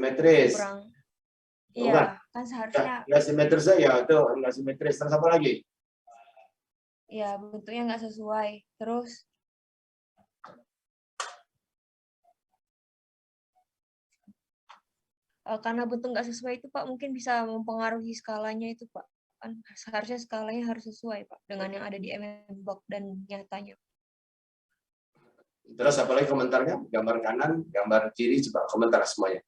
Simetris. Kurang. Bukan. Iya, kan seharusnya. Nggak simetris ya, itu nggak simetris. Terus apa lagi? Ya, bentuknya nggak sesuai. Terus karena bentuk nggak sesuai itu Pak, mungkin bisa mempengaruhi skalanya itu Pak. Kan seharusnya skalanya harus sesuai Pak dengan yang ada di MM-Box dan nyatanya. Terus apalagi komentarnya? Gambar kanan, gambar kiri, coba komentar semuanya.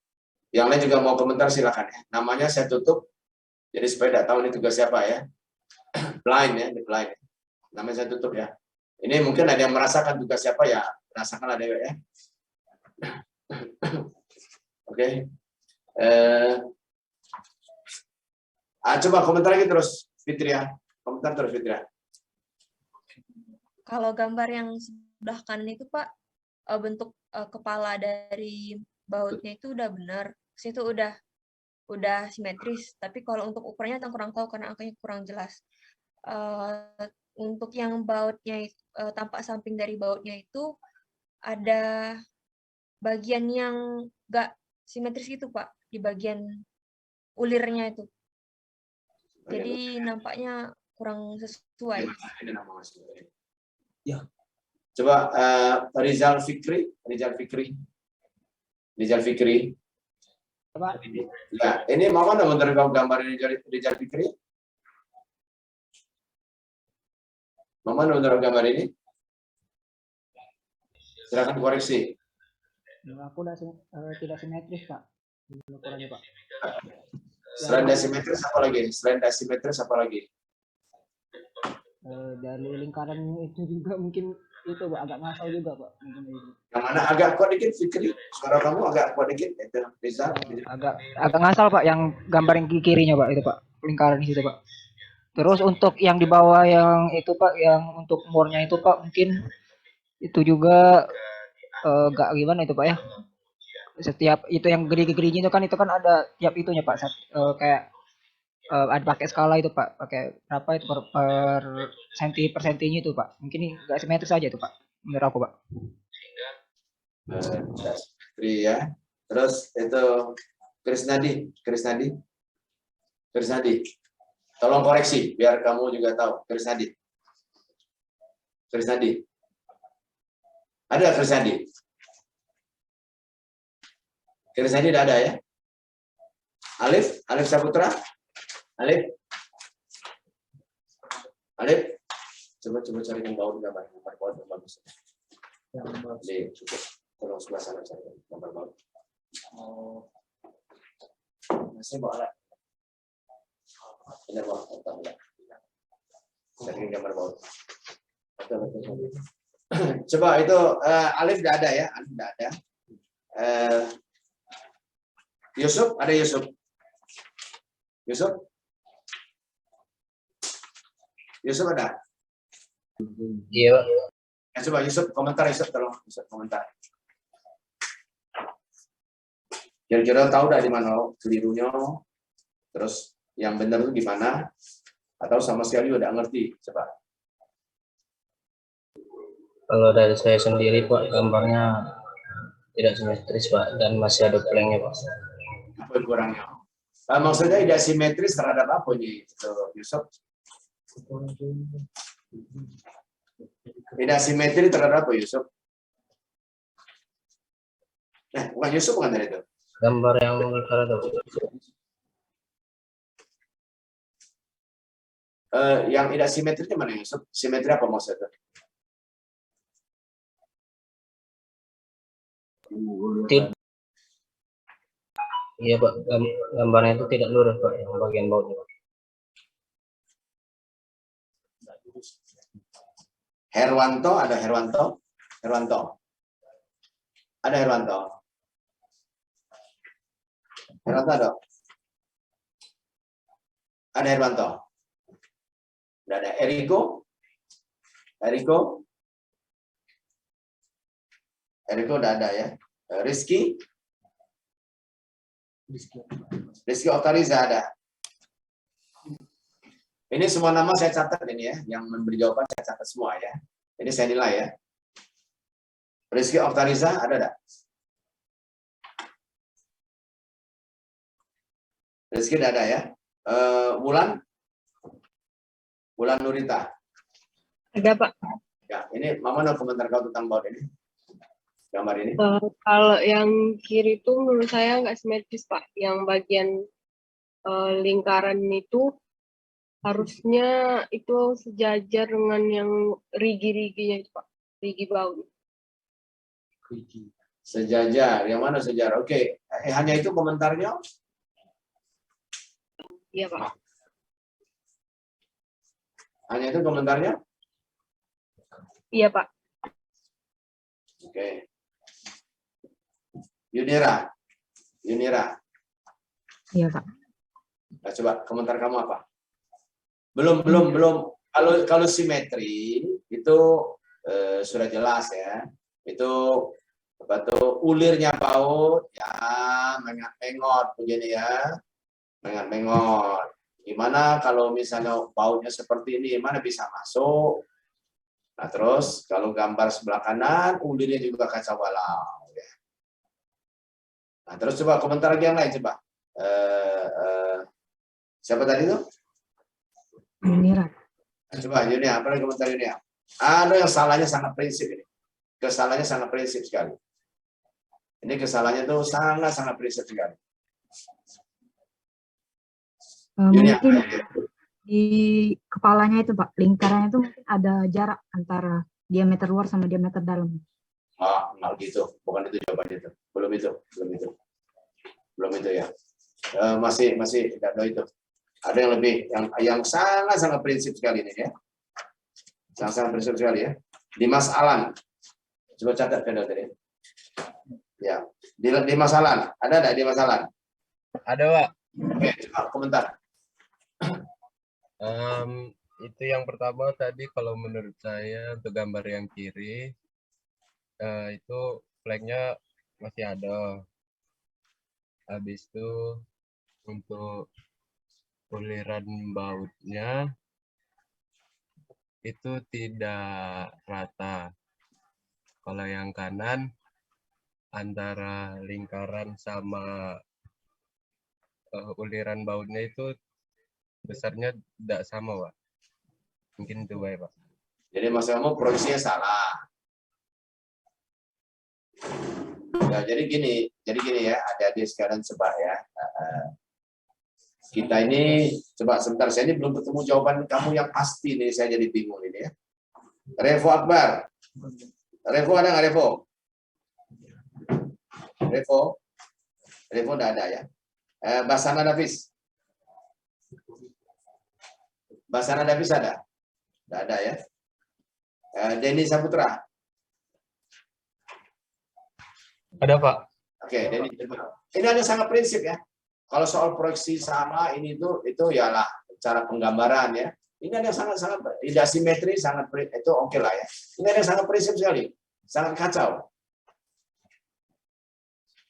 Yang lain juga mau komentar silakan ya. Namanya saya tutup, jadi supaya tidak tahu ini tugas siapa ya. Blind ya, blind. Namanya saya tutup ya. Ini mungkin ada yang merasakan tugas siapa ya, rasakan ada ya. Oke. Coba komentar lagi terus, Fitria. Komentar terus, Fitria. Kalau gambar yang sebelah kanan itu Pak, bentuk kepala dari bautnya itu udah benar. Situ udah simetris. Tapi kalau untuk ukurannya saya kurang tahu karena angkanya kurang jelas. Untuk yang bautnya tampak samping dari bautnya itu ada bagian yang nggak simetris itu Pak, di bagian ulirnya itu. Jadi nampaknya kurang sesuai. Ya. Coba Rizal Fikri. Pak. Ya, ini mau kan menerima gambar Rizal Fikri? Mau mana menerima gambar ini? Silakan koreksi. Aku udah tidak simetris Pak. Ukurannya Pak. Selain asimetris apa lagi? Selain asimetris apa lagi? Dari lingkaran itu juga mungkin itu Pak, agak ngasal juga Pak. Yang mana agak kuat dikit Fikri? Suara kamu agak kuat dikit. Itu bisa. Agak ngasal Pak, yang gambar yang kirinya Pak, itu Pak. Lingkaran di situ Pak. Terus untuk yang di bawah yang itu Pak, yang untuk murnya itu Pak, mungkin itu juga gak gimana itu Pak ya. Setiap itu yang gede-gedenya itu kan ada tiap itunya Pak. Kayak ada pakai skala itu Pak, pakai berapa itu per senti per sentinya itu Pak. Mungkin ini nggak simetris aja itu Pak, menurut aku Pak. Ya. Terus itu Krisnadi. Tolong koreksi biar kamu juga tahu. Krisnadi. Ada Krisnadi? Krisnadi tidak ada ya? Alif Saputra? Alif, coba cari yang baut gambar baut yang bagus. Jadi cukup tolong sebelah sana cari gambar baut. Masih bawa alat. Ini bawa alat. Cari gambar baut. Coba itu Alif tidak ada ya? Alif tidak ada. Yusuf ada Yusuf? Yusuf ada? Iya. Coba Yusuf komentar, tolong Yusuf komentar. Kira-kira tahu dah di mana kelirunya, terus yang benar itu di mana, atau sama sekali udah ngerti, coba. Kalau dari saya sendiri Pak, gambarnya tidak simetris Pak, dan masih ada planknya Pak. Apa kurangnya? Maksudnya tidak simetris terhadap apa nih, Yusuf? Tidak simetri terhadap apa Yusuf? Bukan Yusuf bukan dari itu. Gambar yang terhadap yang tidak simetri itu mana Yusuf? Simetri apa maksudnya? Iya Pak, gambarnya itu tidak lurus Pak, yang bagian bautnya Pak. Herwanto ada Herwanto? Ada Herwanto? Ada? Ada Herwanto? Tidak ada. Eriko udah ada ya. Rizky Oktariza ada. Ini semua nama saya catat ini ya, yang memberi jawaban saya catat semua ya. Ini saya nilai ya. Rizky Oktariza ada enggak? Rizky tidak ada ya. Wulan Nurita. Ada, Pak. Ya, ini Mama mau komentar kau tentang baut ini. Gambar ini. Kalau yang kiri itu menurut saya nggak simetris, Pak. Yang bagian lingkaran itu harusnya itu sejajar dengan yang rigi-riginya itu, Pak. Rigi baut. Sejajar. Yang mana sejajar? Oke. Hanya itu komentarnya? Iya, Pak. Hanya itu komentarnya? Iya, Pak. Oke. Yunira. Iya, Pak. Nah, coba komentar kamu apa? Belum. Kalau simetri itu sudah jelas ya. Itu apa tuh ulirnya baut ya mengat-mengot begini ya. Mengat-mengot. Gimana kalau misalnya bautnya seperti ini, mana bisa masuk? Nah, terus kalau gambar sebelah kanan, ulirnya juga kacau balau. Ya. Nah, terus coba komentar lagi yang lain, coba. Siapa tadi tuh? Yunira. Coba Yunia, apa lagi komentar Yunia? Ada yang salahnya sangat prinsip ini. Kesalahannya sangat prinsip sekali. Ini kesalahannya tuh sangat prinsip sekali. Yunia, Mungkin di kepalanya itu, Pak, lingkarannya itu mungkin ada jarak antara diameter luar sama diameter dalam. nggak gitu, bukan itu jawabannya itu. Belum itu ya. Masih tidak tahu itu. Ada yang lebih, yang sangat prinsip sekali ini ya. Sangat prinsip sekali ya. Dimas Alan. Coba catat tadi. Ya. Dimas Alan. Ada enggak Dimas Alan? Ada, Pak. Oke, coba komentar. Itu yang pertama tadi kalau menurut saya untuk gambar yang kiri itu flagnya masih ada. Habis itu untuk uliran bautnya itu tidak rata. Kalau yang kanan antara lingkaran sama uliran bautnya itu besarnya tidak sama, Pak. Mungkin itu baik, Pak. Jadi Mas kamu proyeksinya salah. Ya, jadi gini ya, adik-adik sekalian coba ya. Kita ini coba sebentar, saya ini belum ketemu jawaban kamu yang pasti nih, saya jadi bingung ini ya. Revo Akbar. Revo ada nggak Revo? Revo nggak ada ya. Basana Davis. Basana Davis ada? Nggak ada ya. Denny Saputra. Ada, Pak. Oke, Denny. Ini hanya sangat prinsip ya. Kalau soal proyeksi sama ini itu ialah cara penggambaran ya. Ini ada sangat tidak simetri, itu oke lah ya. Ini ada sangat prinsip sekali, sangat kacau.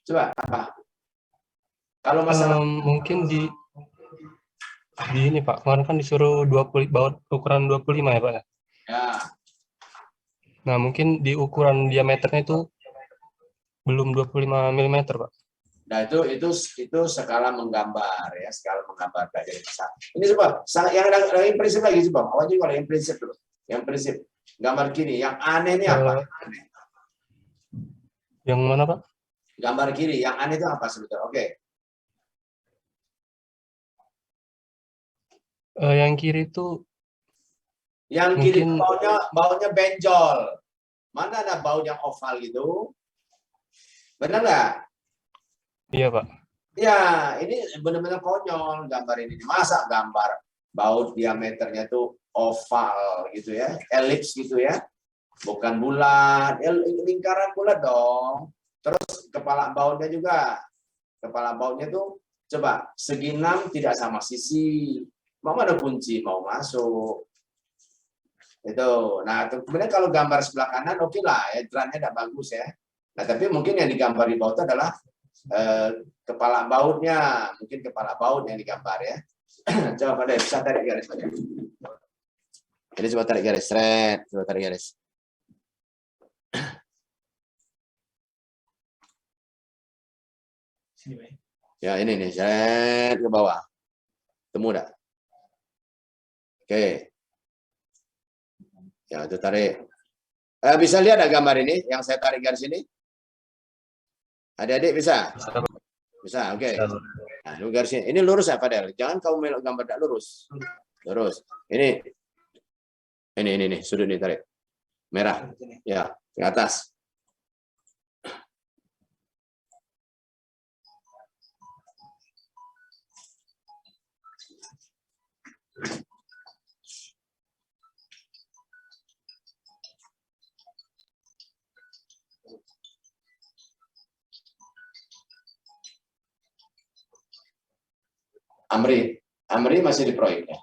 Coba apa? Kalau masalah mungkin di ini, Pak, kemarin kan disuruh 20 baut ukuran 25 ya, Pak. ya, Nah, mungkin di ukuran diameternya itu belum 25 mm, Pak. nah itu skala menggambar ya, skala menggambar dari besar. Ini coba, yang prinsip lagi coba. Awalnya kalau yang prinsip dulu, yang prinsip gambar kiri, yang aneh ini apa? Aneh. Yang mana, Pak? Gambar kiri, yang aneh itu apa sebetulnya? Oke. Yang kiri itu Yang kiri mungkin bautnya benjol. Mana ada baut yang oval gitu? Benar nggak? iya, Pak. Ya, ini benar-benar konyol gambar ini. Masa gambar baut diameternya tuh oval gitu ya, elips gitu ya, bukan bulat, lingkaran bulat dong. Terus kepala bautnya juga, kepala bautnya tuh coba segi 6 tidak sama sisi. Mau ada kunci mau masuk. Itu. Nah, kemudian kalau gambar sebelah kanan oke lah, edrannya tidak bagus ya. Nah, tapi mungkin yang digambar di bawah itu adalah kepala bautnya, mungkin kepala baut yang digambar ya. Coba pada bisa tarik garis aja. Jadi coba tarik garis, coba tarik garis. Ya, ini nih, set ke bawah. Temu dah. Oke. Ya, itu tarik. Bisa lihat ada gambar ini yang saya tarik garis ini? Adik-adik bisa? Bisa, oke. Nah, ini garisnya. Ini lurus ya, Fadel. Jangan kau melok gambar tak lurus. Lurus. Ini nih, sudut ini tarik. Merah. Ya, ke atas. Amri masih di proyeknya.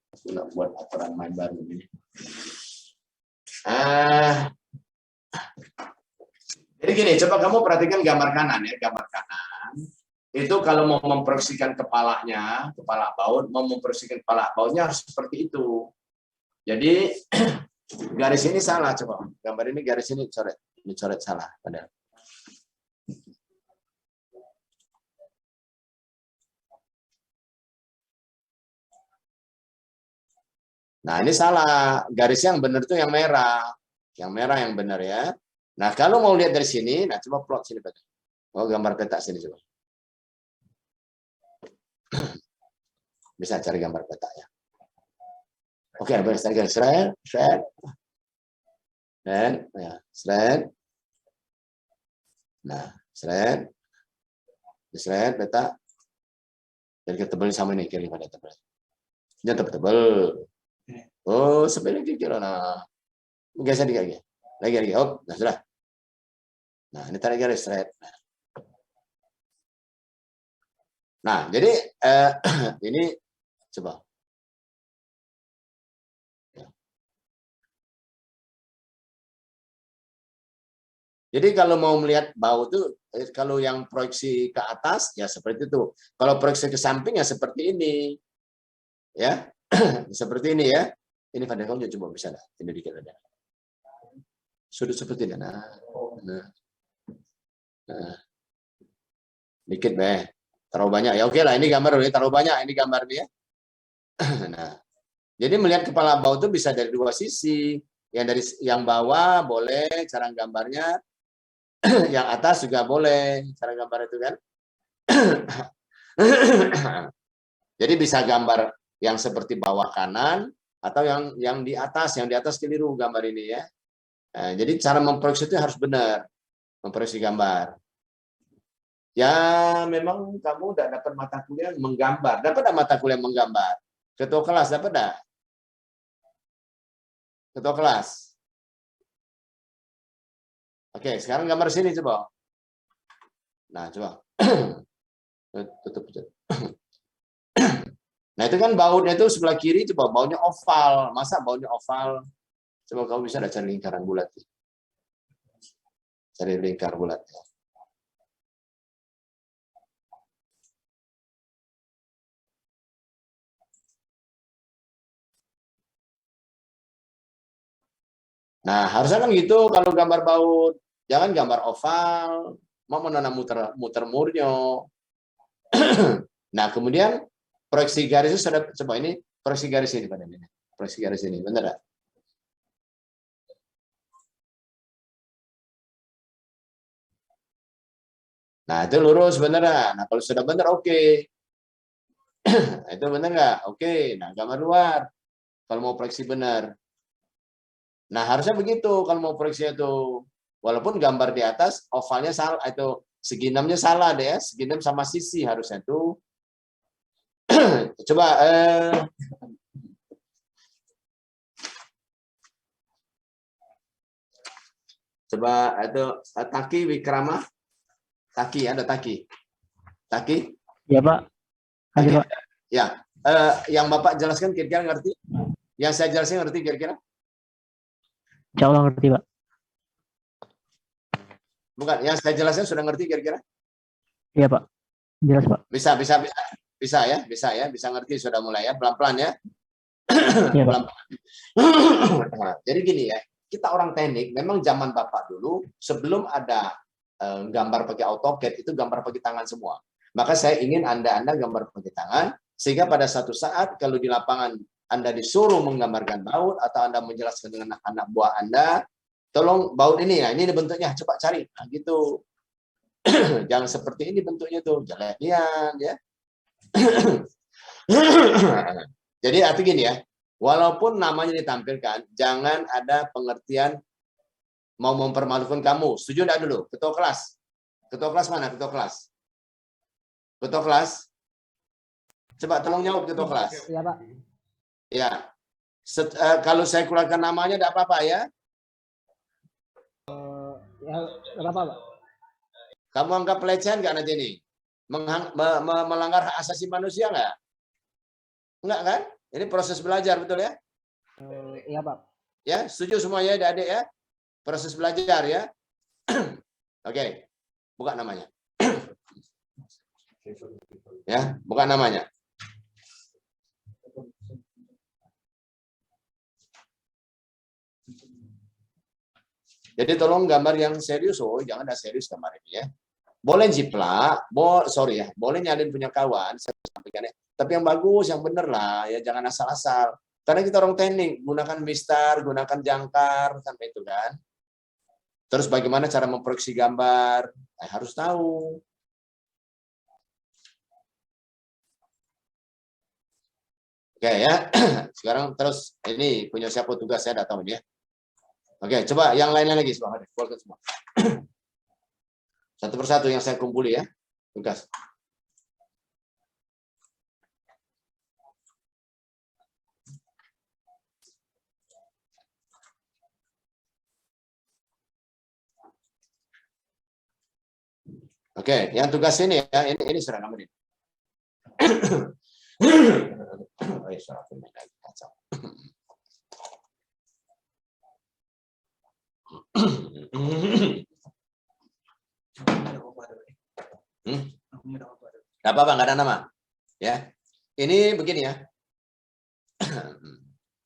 Aku nak buat aturan main baru ini. Jadi gini, coba kamu perhatikan gambar kanan ya, gambar kanan. Itu kalau mau memproyeksikan kepalanya, kepala baut, mau memproyeksikan kepala bautnya harus seperti itu. Jadi garis ini salah, coba. Gambar ini garis ini coret salah. Padahal. Nah, ini salah. Garis yang benar itu yang merah. Yang merah yang benar ya. Nah, kalau mau lihat dari sini, nah coba plot sini. Oh, gambar peta sini coba. Bisa cari gambar peta ya. Oke, boleh saya garis shred. Ya, shred. Nah, shred peta. Jadi ketebal sama ini kiri pada tebal. Ini tebal. Oh, sebenarnya kira nah. Geser dikit lagi. Lagi. Oh, nah sudah. Nah, ini tarik garis shred. Nah, jadi ini coba. Jadi kalau mau melihat baut itu, kalau yang proyeksi ke atas ya seperti itu. Kalau proyeksi ke samping ya seperti ini, ya, seperti ini ya. Ini pada kamu coba bisa dah. Ini dikit ada. Sudut seperti ini. Nah. Dikit deh. Terlalu banyak ya. Oke lah. Ini gambar ini terlalu banyak. Ini gambar dia. Nah. Jadi melihat kepala baut itu bisa dari dua sisi. Yang dari yang bawah boleh cara gambarnya. Yang atas juga boleh cara gambar itu kan. Jadi bisa gambar yang seperti bawah kanan atau yang di atas keliru gambar ini ya. Nah, jadi cara memproyeksi itu harus benar memproyeksi gambar. Ya memang kamu udah dapat mata kuliah menggambar. Dapat mata kuliah menggambar? Ketua kelas dapat enggak? Ketua kelas. Oke, sekarang gambar sini coba. Nah, coba. Tutup. Nah, itu kan bautnya itu sebelah kiri, coba bautnya oval. Masa bautnya oval? Coba kamu bisa ada cari lingkaran bulat. Cari lingkar bulat. Nah, harusnya kan gitu kalau gambar baut. Jangan gambar oval, mau menanam muter murnya. Nah, kemudian proyeksi garis itu sudah coba ini proyeksi garis ini pada ini. Proyeksi garis ini, benar enggak? Nah, itu lurus benar enggak? Nah, kalau sudah benar oke. Nah, itu benar enggak? Oke. Nah, gambar luar. Kalau mau proyeksi benar. Nah, harusnya begitu kalau mau proyeksi itu. Walaupun gambar di atas ovalnya salah, itu segi 6-nya salah deh ya, segi 6 sama sisi harusnya itu. Coba coba itu Taki Wikrama. Taki ada Taki. Taki? Ya, Pak. Ada, Pak. Ya, yang Bapak jelaskan kira-kira ngerti? Yang saya jelaskan ngerti kira-kira? Insya Allah ngerti, Pak. Bukan, yang saya jelaskan sudah ngerti kira-kira? Iya, Pak. Jelas, Pak. Bisa ya, bisa ngerti sudah mulai ya, pelan-pelan ya. Iya, Pak. Jadi gini ya, kita orang teknik, memang zaman Bapak dulu, sebelum ada gambar pakai AutoCAD, itu gambar pakai tangan semua. Maka saya ingin Anda gambar pakai tangan, sehingga pada satu saat kalau di lapangan Anda disuruh menggambarkan baut, atau Anda menjelaskan dengan anak buah Anda, tolong baut ini ya, ini bentuknya, coba cari. Nah, gitu. Jangan seperti ini bentuknya tuh, jeleknya ya. Jadi arti gini ya, walaupun namanya ditampilkan, jangan ada pengertian mau mempermalukan kamu. Setuju enggak dulu? Ketua kelas. Ketua kelas mana? Ketua kelas. Ketua kelas. Coba tolong jawab ketua kelas. Iya, Pak. Ya. Kalau saya keluarkan namanya enggak apa-apa ya? Ya, enggak apa-apa, Pak. Kamu anggap pelecehan enggak nanti ini? Melanggar hak asasi manusia enggak? Enggak kan? Ini proses belajar, betul ya? Iya, Pak. Ya, setuju semuanya adik-adik ya? Proses belajar ya. Oke. Buka namanya. Ya, buka namanya. Jadi tolong gambar yang serius, jangan ada serius gambar ini ya. Boleh jiplak, sorry ya, boleh nyalin punya kawan, saya sampaikan ya. Tapi yang bagus, yang bener lah, ya jangan asal-asal. Karena kita orang teknik, gunakan mistar, gunakan jangkar, sampai itu kan. Terus bagaimana cara memproyeksi gambar, harus tahu. Oke ya, sekarang terus ini punya siapa tugas saya datang ya. Oke, coba yang lainnya lagi semua. Satu persatu yang saya kumpuli ya, tugas. Oke, yang tugas ini ya, ini sudah nomor ini. Oh, ya, suara kacau. Gak apa-apa, nggak ada nama. Ya, ini begini ya.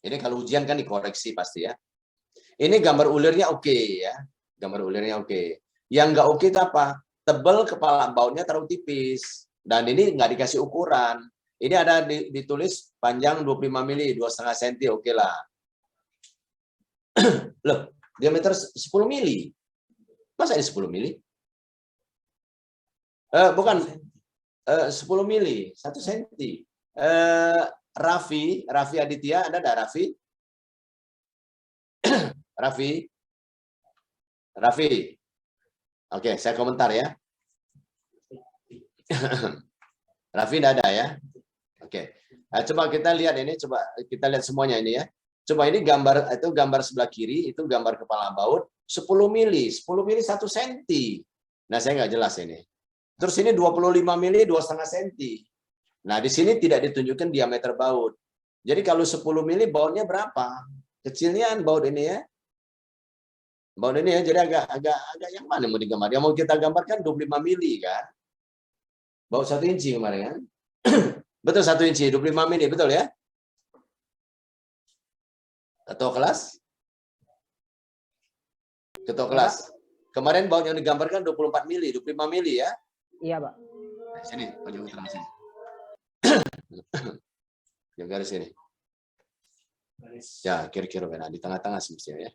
Ini kalau ujian kan dikoreksi pasti ya. Ini gambar ulirnya oke ya, gambar ulirnya oke. Yang nggak oke itu apa? Tebel kepala bautnya terlalu tipis. Dan ini nggak dikasih ukuran. Ini ada ditulis panjang 25 mili, 2,5 cm, oke lah. Loh, diameter 10 mili. Masa ini 10 mili? Bukan, 10 mili, 1 cm. Raffi Aditya, ada Raffi? Raffi. Oke, saya komentar ya. Raffi tidak ada ya. Oke. Nah, coba kita lihat ini, coba kita lihat semuanya ini ya. Coba ini gambar, itu gambar sebelah kiri, itu gambar kepala baut 10 mili 1 cm. Nah, saya nggak jelas ini. Terus ini 25 mili 2,5 cm. Nah, di sini tidak ditunjukkan diameter baut. Jadi kalau 10 mili bautnya berapa? Kecilnya baut ini ya. Baut ini ya, jadi agak yang mana mau digambar? Yang mau kita gambarkan 25 mili kan? Baut 1 inci kemarin kan? Betul 1 inci, 25 mili, betul ya? Ketua kelas? Ketua kelas. Kemarin baut yang digambarkan 24 mili, 25 mili ya? Iya, Pak. Sini, maju ke sini. Yang garis ini. Ya, kira-kira benar di tengah-tengah semestinya ya.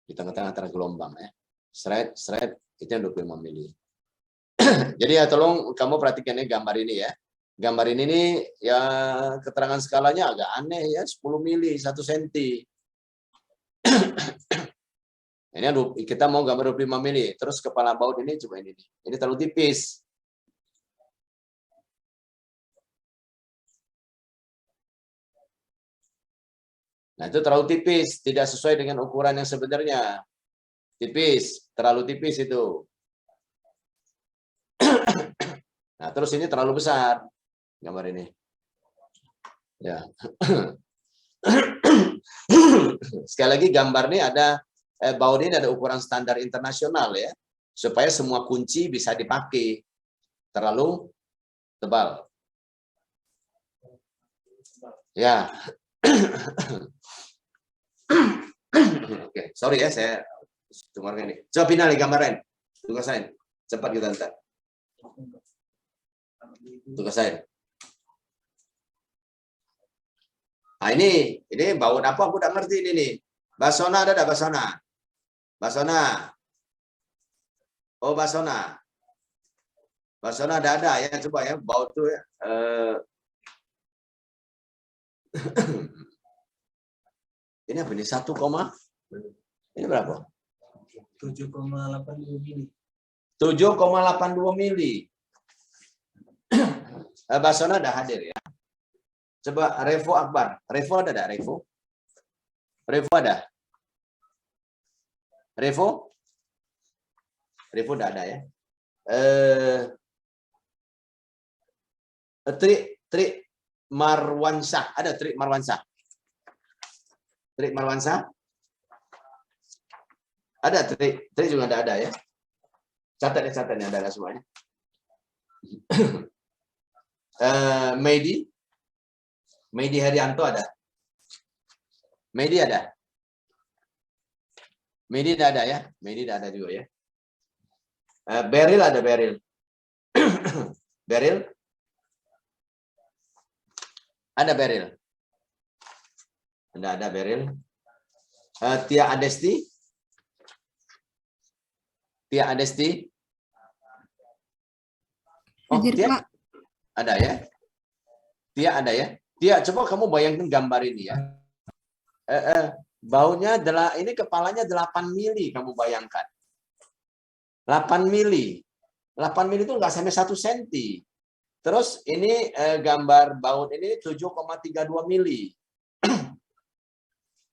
Di tengah-tengah antara gelombang ya. Seret itu yang 25 mili. Jadi ya tolong kamu perhatikan ya gambar ini ya. Gambar ini nih ya keterangan skalanya agak aneh ya, 10 mili 1 cm. Ini kita mau gambar 25 mili. Terus kepala baut ini coba ini. Ini terlalu tipis. Nah, itu terlalu tipis, tidak sesuai dengan ukuran yang sebenarnya. Tipis, terlalu tipis itu. Nah, terus ini terlalu besar gambar ini. Ya. Sekali lagi gambar ini ada baut ini ada ukuran standar internasional ya, supaya semua kunci bisa dipakai. Terlalu tebal. Ya. Oke, sorry ya saya dengarkan ini. Coba pindah lagi gambar lain. Tugas lain. Cepat kita ntar. Tugas lain. Nah ini baut apa? Aku udah ngerti ini nih. Basona ada Basona? Basona. Oh Basona. Basona ada ya. Coba ya baut tuh ya. Ini apa ini? 1, ini berapa? 7,82 mili. 7,82 mili. Basona ada hadir ya. Coba Revo Akbar. Revo ada enggak Revo? Revo ada? Revo? Revo enggak ada ya. Tri Marwansyah. Ada Tri Marwansyah? Tri Marwansyah? Ada Tri juga ada ya. Catat ya ada semuanya. Medi Herianto ada. Medi ada. Medi tidak ada ya. Medi tidak ada juga ya. Beryl ada Beryl. Beryl? Ada Beryl. Tidak ada Beryl. Tia Adesti? Tia Adesti? Oh, Tia? Ada ya? Tia ada ya? Tia, coba kamu bayangkan gambar ini ya. Baunya ini kepalanya 8 mili kamu bayangkan. 8 mili. 8 mili itu enggak sampai 1 senti. Terus ini gambar baut ini 7,32 mili.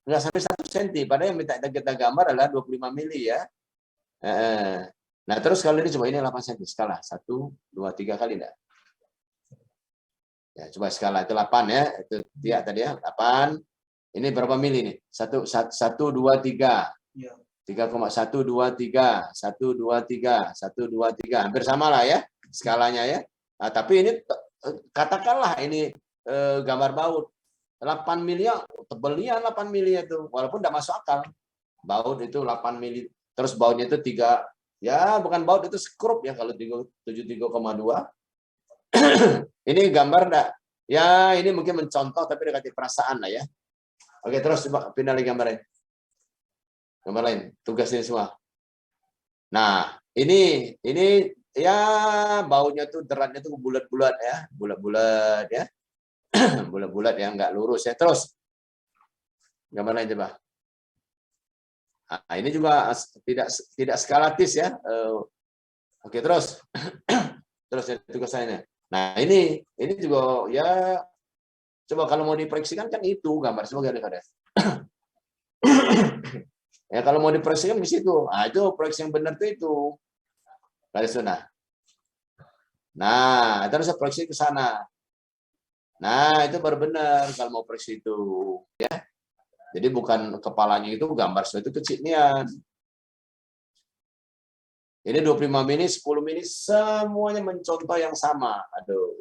Enggak sampai 1 senti. Padahal yang minta kita gambar adalah 25 mili ya. Nah, terus kalau ini coba ini 8 senti skala. 1, 2, 3 kali enggak? Ya, coba skala itu 8 ya. Itu dia tadi ya, 8. Ini berapa mili nih? 1 2 3. 3,123, 123, 123. Hampir sama lah ya skalanya ya. Nah, tapi ini katakanlah ini gambar baut 8 mili, tebelnya 8 mili itu, walaupun tidak masuk akal. Baut itu 8 mili, terus bautnya itu 3, ya bukan baut itu skrup ya kalau 73,2. Ini gambar enggak? Ya ini mungkin mencontoh tapi dikasih perasaan lah ya. Oke, terus coba pindah lagi gambarnya. Gambar lain, tugas ini semua. Nah, ini ya baunya tuh deratnya tuh bulat-bulat ya, bulat-bulat ya. Bulat-bulat ya, enggak lurus ya. Terus gambar lain coba. Nah, ini juga tidak skalatis ya. Oke, terus. Terus ya tugas lainnya. Nah, ini juga ya coba kalau mau diproyeksikan kan itu gambar semua ada. Ya kalau mau diproyeksikan di situ. Nah, itu proyeksi yang benar itu. Dari sana. Nah, terus proyeksi ke sana. Nah, itu baru benar kalau mau proyeksi itu, ya. Jadi bukan kepalanya itu gambar sesuatu kecilnya. Ini 25 mili, 10 mili semuanya mencontoh yang sama. Aduh.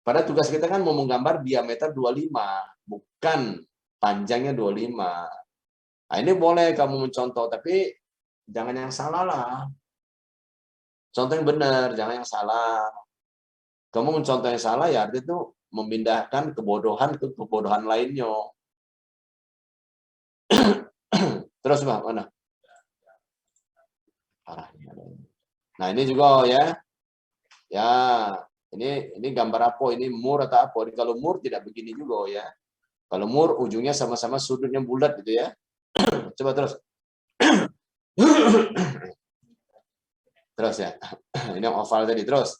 Pada tugas kita kan mau menggambar diameter 25, bukan panjangnya 25. Nah, ini boleh kamu mencontoh, tapi jangan yang salah lah. Contoh yang benar, jangan yang salah. Kamu mencontoh yang salah, ya artinya itu memindahkan kebodohan ke kebodohan lainnya. Terus mana? Nah, ini juga ya. Ya, ini gambar apa? Ini mur atau apa? Kalau mur tidak begini juga ya. Kalau mur ujungnya sama-sama sudutnya bulat gitu ya. Coba terus. Terus ya. Ini yang oval tadi terus.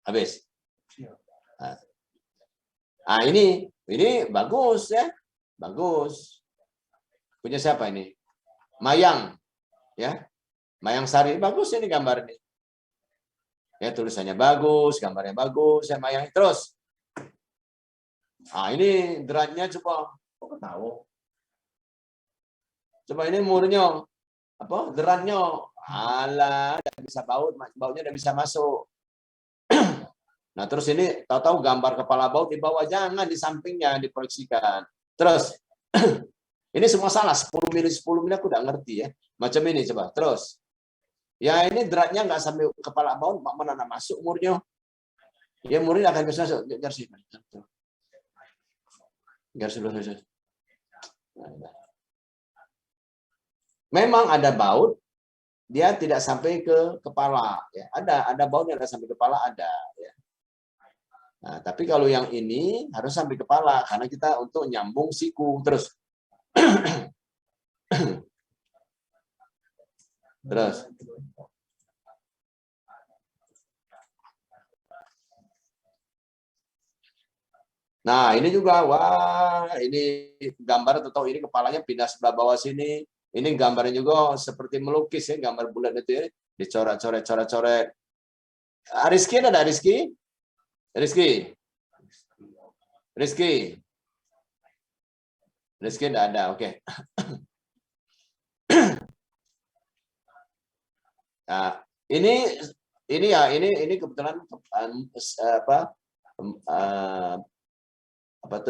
Habis. Nah, ini bagus ya. Bagus. Punya siapa ini? Mayang. Ya. Mayang Sari, bagus ini gambar ini. Ya, tulisannya bagus, gambarnya bagus, ya Mayang. Terus. Nah, ini deratnya coba. Kok tahu? Coba ini murnya. Apa? Deratnya. Alah, udah bisa bautnya udah bisa masuk. Nah, terus ini tahu-tahu gambar kepala baut di bawah, jangan di sampingnya diproyeksikan. Terus ini semua salah, 10 mili aku udah ngerti ya. Macam ini coba. Terus ya ini derajatnya nggak sampai kepala baut, mana masuk umurnya. Ya umurnya akan bisa masuk. Garis dulu. Memang ada baut, dia tidak sampai ke kepala. Ya. Ada baut yang sampai kepala ada. Ya. Nah, tapi kalau yang ini harus sampai kepala karena kita untuk nyambung siku terus. Terus. Nah, ini juga, wah, ini gambar atau ini kepalanya pindah sebelah bawah sini. Ini gambarnya juga seperti melukis ya, gambar bulat itu ya, dicoret-coret. Rizky ada Rizky? Rizky tidak ada, oke. Nah, ini kebetulan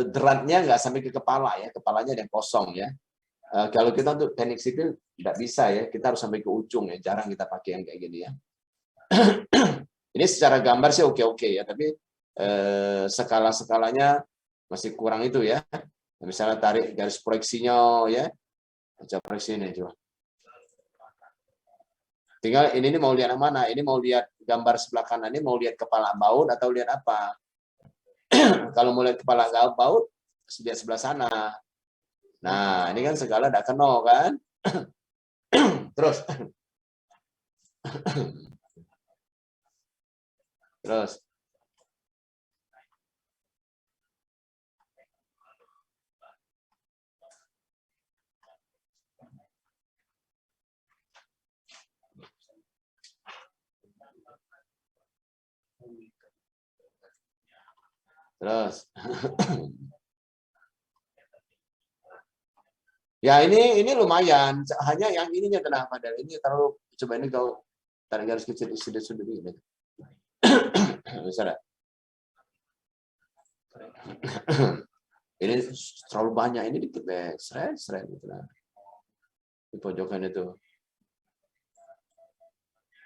deratnya nggak sampai ke kepala ya, kepalanya ada yang kosong ya. Kalau kita untuk teknik sipil tidak bisa ya, kita harus sampai ke ujung ya, jarang kita pakai yang kayak gini ya. Ini secara gambar sih oke ya, tapi skala-skalanya masih kurang itu ya. Misalnya tarik garis proyeksinya ya, coba proyeksi ini coba. Tinggal ini mau lihat yang mana? Ini mau lihat gambar sebelah kanan ini mau lihat kepala baut atau lihat apa? Kalau mau lihat kepala baut, lihat sebelah sana. Nah, ini kan segala tidak kena kan? Terus. Ya ini lumayan, hanya yang ininya kenapa? Dan ini terlalu, coba ini kau tarik garis kecil di sudut ini. Misalnya. Ini terlalu banyak, ini dikit deh, seret gitu lah. Di pojokan itu.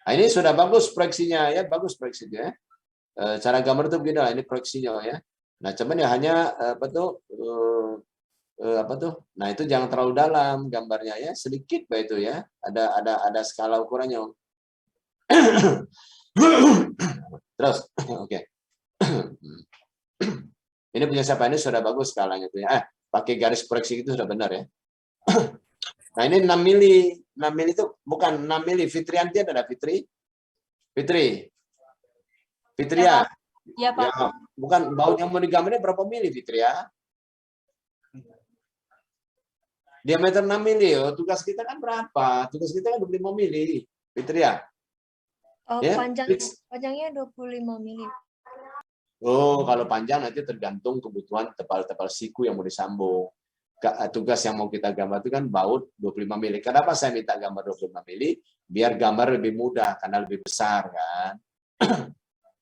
Nah, ini sudah bagus proyeksinya ya, bagus proyeksinya. Cara gambar itu begini lah, ini proyeksinya ya. Nah, cuman ya hanya nah itu jangan terlalu dalam gambarnya ya, sedikit baik itu ya, ada skala ukurannya. Terus oke. Ini punya siapa? Ini sudah bagus skalanya tuh ya, pakai garis proyeksi itu sudah benar ya. Nah ini 6 mili itu bukan 6 mili. Fitrianti ada Fitria ya Pak. Ya, bukan baut yang mau digambarnya berapa mili Fitria? Diameter 6 mili, oh, tugas kita kan berapa? Tugas kita kan 25 mili, Fitria. Ya? Panjangnya 25 mili. Oh, kalau panjang nanti tergantung kebutuhan tebal siku yang mau disambung. Tugas yang mau kita gambar itu kan baut 25 mili. Kenapa saya minta gambar 25 mili? Biar gambar lebih mudah, karena lebih besar kan.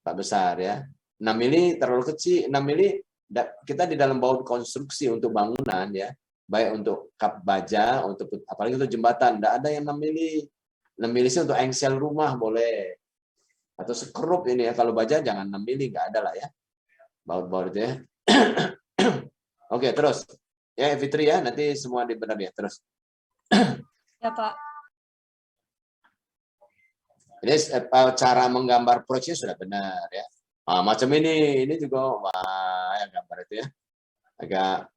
Pak besar ya. 6 mili terlalu kecil, 6 mili kita di dalam baut konstruksi untuk bangunan ya. Baik untuk kap baja, untuk apalagi untuk jembatan, tidak ada yang 6 mili. 6 mili sih untuk engsel rumah boleh. Atau sekrup ini ya, kalau baja jangan 6 mili, nggak ada lah ya. Baut-baut itu ya. Oke, terus. Ya, Fitri ya, nanti semua dibenar ya, terus. Ya, Pak. Ini cara menggambar proyeksinya sudah benar ya. Nah, macam ini juga, wah, yang gambar itu ya. Agak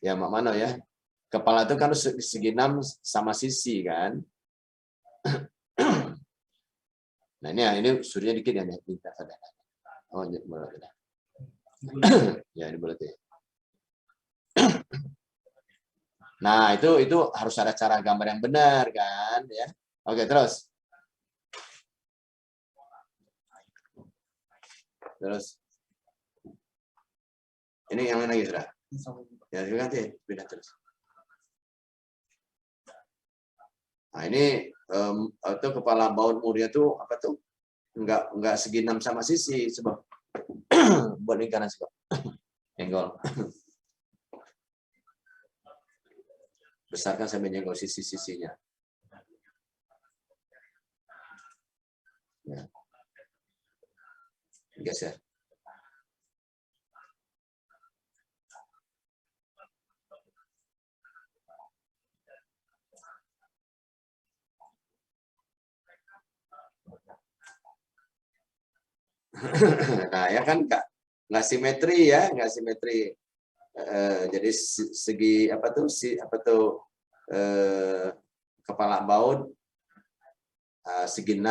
ya mana ya, kepala itu kan segi 6 sama sisi kan. Nah ini sudutnya dikit ya nih. Oh ini boleh. Ya ini boleh ya. Nah itu harus ada cara gambar yang benar kan ya. Oke terus. Ini yang mana lagi sudah? Ya ganti beda terus. Nah ini itu kepala baut muria tuh apa tuh? Enggak segi 6 sama sisi sebab buat lingkaran sih, Pak. Nyenggol. Besarkan sampai nyenggol sisi-sisinya. Ya. Geser. Nah, ya kan nggak simetri ya, nggak simetri. Jadi segi kepala baut segi 6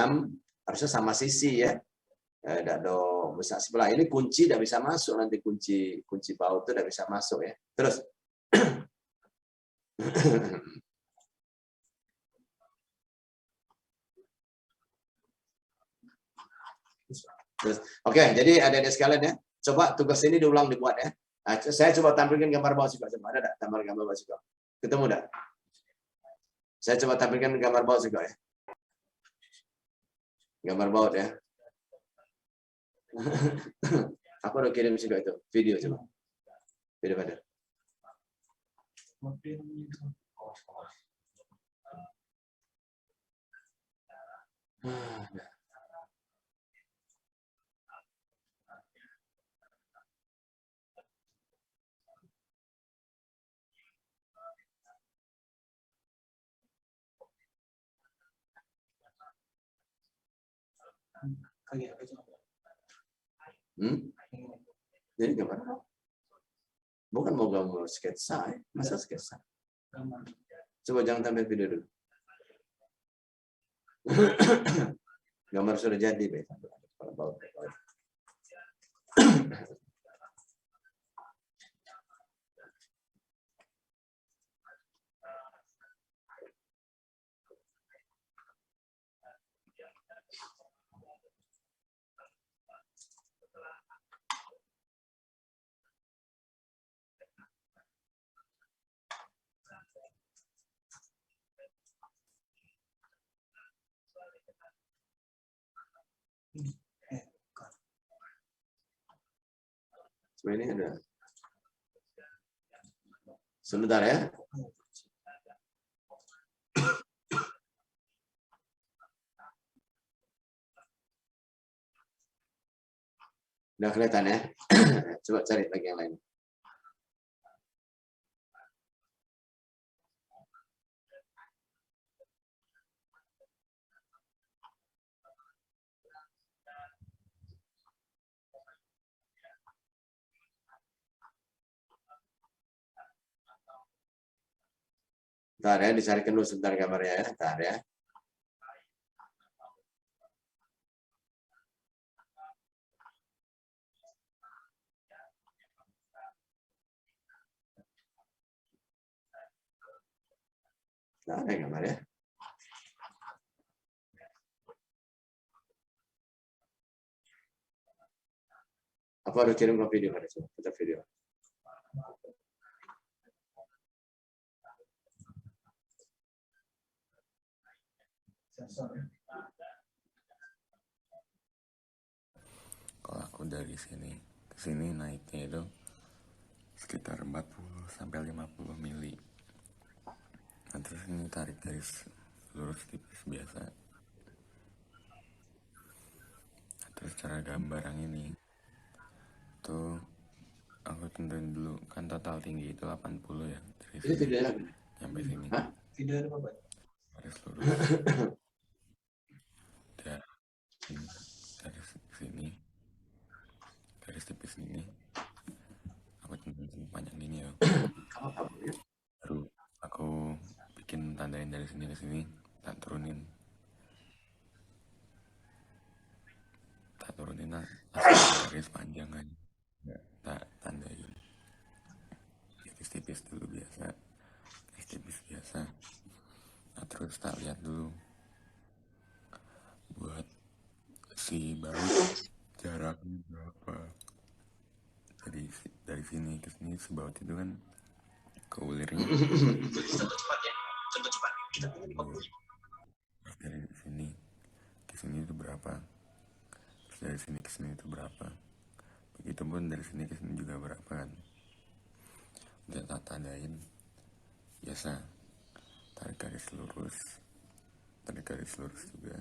harusnya sama sisi ya. Dado besar sebelah ini kunci tidak bisa masuk, nanti kunci baut itu tidak bisa masuk ya. Terus oke, jadi ada sekalian ya. Coba tugas ini diulang dibuat ya. Nah, saya coba tampilkan gambar bawah juga. Coba ada enggak gambar bawah juga? Ketemu enggak? Saya coba tampilkan gambar bawah juga ya. Gambar baut ya. Aku udah kirim juga itu video coba. Video pada. Jadi gambar bukan mau gambar sketsa ya? Masa sketsa? Coba jangan tampil video dulu. Gambar sudah jadi, baik. Sebenarnya ada. Sebentar ya. Udah kelihatan ya. Coba cari lagi yang lain. Bentar ya, dicarikan dulu sebentar gambarnya ya. Bentar ya. Nah, ada gambar ya. Aku harus kirim ke video pada coba, putar video. Kalau aku dari sini ke sini naiknya itu sekitar 40 sampai 50 mili. Nah, terus ini tarik garis lurus tipis biasa. Nah, terus cara gambar yang ini tuh aku tentuin dulu, kan total tinggi itu 80 ya dari sini sampai sini. Tidak ada apa-apa. Garis lurus. Dari sini garis tipis ini aku tentuin panjang gini ya. Baru aku bikin tandain dari sini ke sini, tak turunin garis panjang kan, tak tandain tipis-tipis dulu biasa, tipis biasa. Nah, terus tak lihat dulu buat si baut jaraknya berapa. Jadi dari sini ke sini si baut itu kan ke ulirnya. Terus dari sini ke sini itu berapa? Terus dari sini ke sini itu berapa? berapa kan, udah tak tandain biasa, tarik garis lurus juga,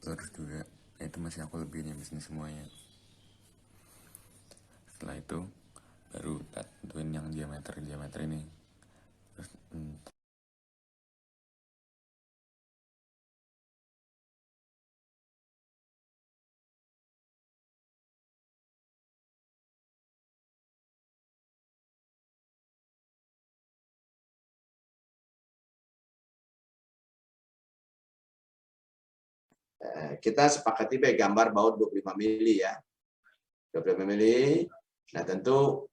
lurus juga. Nah, itu masih aku lebihin yang sini semuanya. Setelah itu baru tak tentuin yang diameter ini. Terus kita sepakati baik gambar baut 25 mili ya. 25 mili. Nah, tentu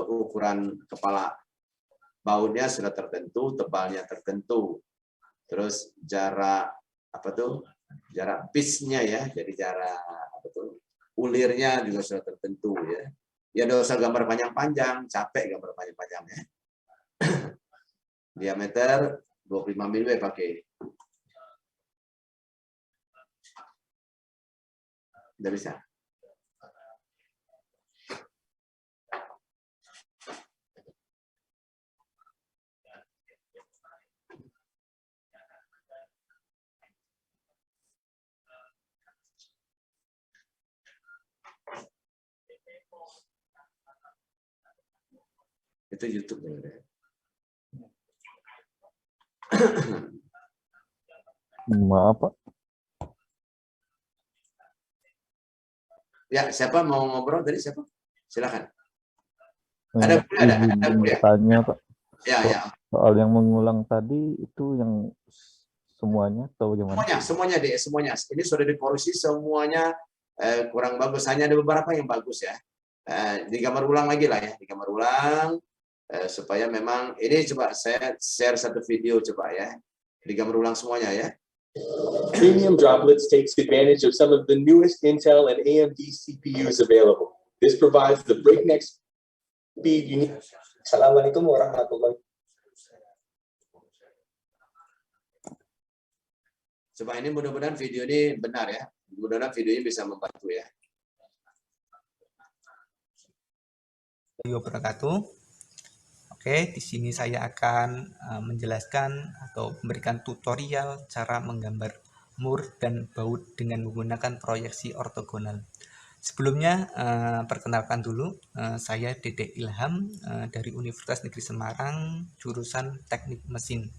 ukuran kepala bautnya sudah tertentu, tebalnya tertentu. Terus jarak jarak pitch-nya ya. Jadi jarak ulirnya juga sudah tertentu ya. Ya enggak usah gambar panjang-panjang, capek gambar panjang-panjang ya. Diameter 25 mili pakai. Udah bisa. Itu YouTube ya. Maaf Pak. Ya, siapa mau ngobrol tadi siapa? Silakan. Ada kuliah. Tanya Pak. Ya. Soal yang mengulang tadi itu yang semuanya atau gimana? Semuanya. Ini sudah dikorupsi semuanya kurang bagus. Hanya ada beberapa yang bagus ya. Digambar ulang lagi lah ya. Digambar ulang supaya memang ini coba saya share satu video coba ya. Digambar ulang semuanya ya. Premium Droplets takes advantage of some of the newest Intel and AMD CPUs available. This provides the breakneck speed you need. Assalamualaikum warahmatullahi wabarakatuh. Coba ini mudah-mudahan video ini benar ya. Mudah-mudahan video ini bisa membantu ya. Wabarakatuh. Oke, di sini saya akan menjelaskan atau memberikan tutorial cara menggambar mur dan baut dengan menggunakan proyeksi ortogonal. Sebelumnya, perkenalkan dulu, saya Dede Ilham dari Universitas Negeri Semarang, jurusan Teknik Mesin.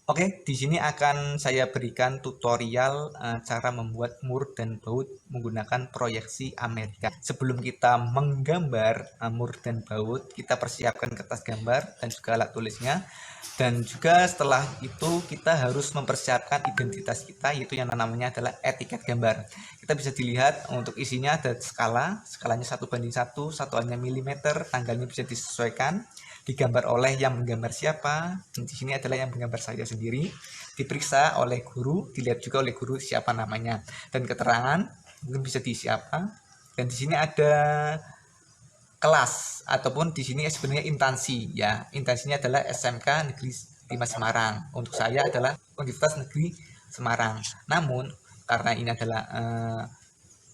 Oke, di sini akan saya berikan tutorial cara membuat mur dan baut menggunakan proyeksi Amerika. Sebelum kita menggambar mur dan baut, kita persiapkan kertas gambar dan juga alat tulisnya. Dan juga setelah itu kita harus mempersiapkan identitas kita, yaitu yang namanya adalah etiket gambar. Kita bisa dilihat untuk isinya ada skalanya 1:1, satuannya milimeter, tanggalnya bisa disesuaikan. Digambar oleh yang menggambar siapa, dan di sini adalah yang menggambar saya sendiri, diperiksa oleh guru, dilihat juga oleh guru siapa namanya, dan keterangan itu bisa diisi apa. Dan di sini ada kelas ataupun di sini sebenarnya instansi ya, instansinya adalah SMK Negeri 5 Semarang. Untuk saya adalah Universitas Negeri Semarang. Namun karena ini adalah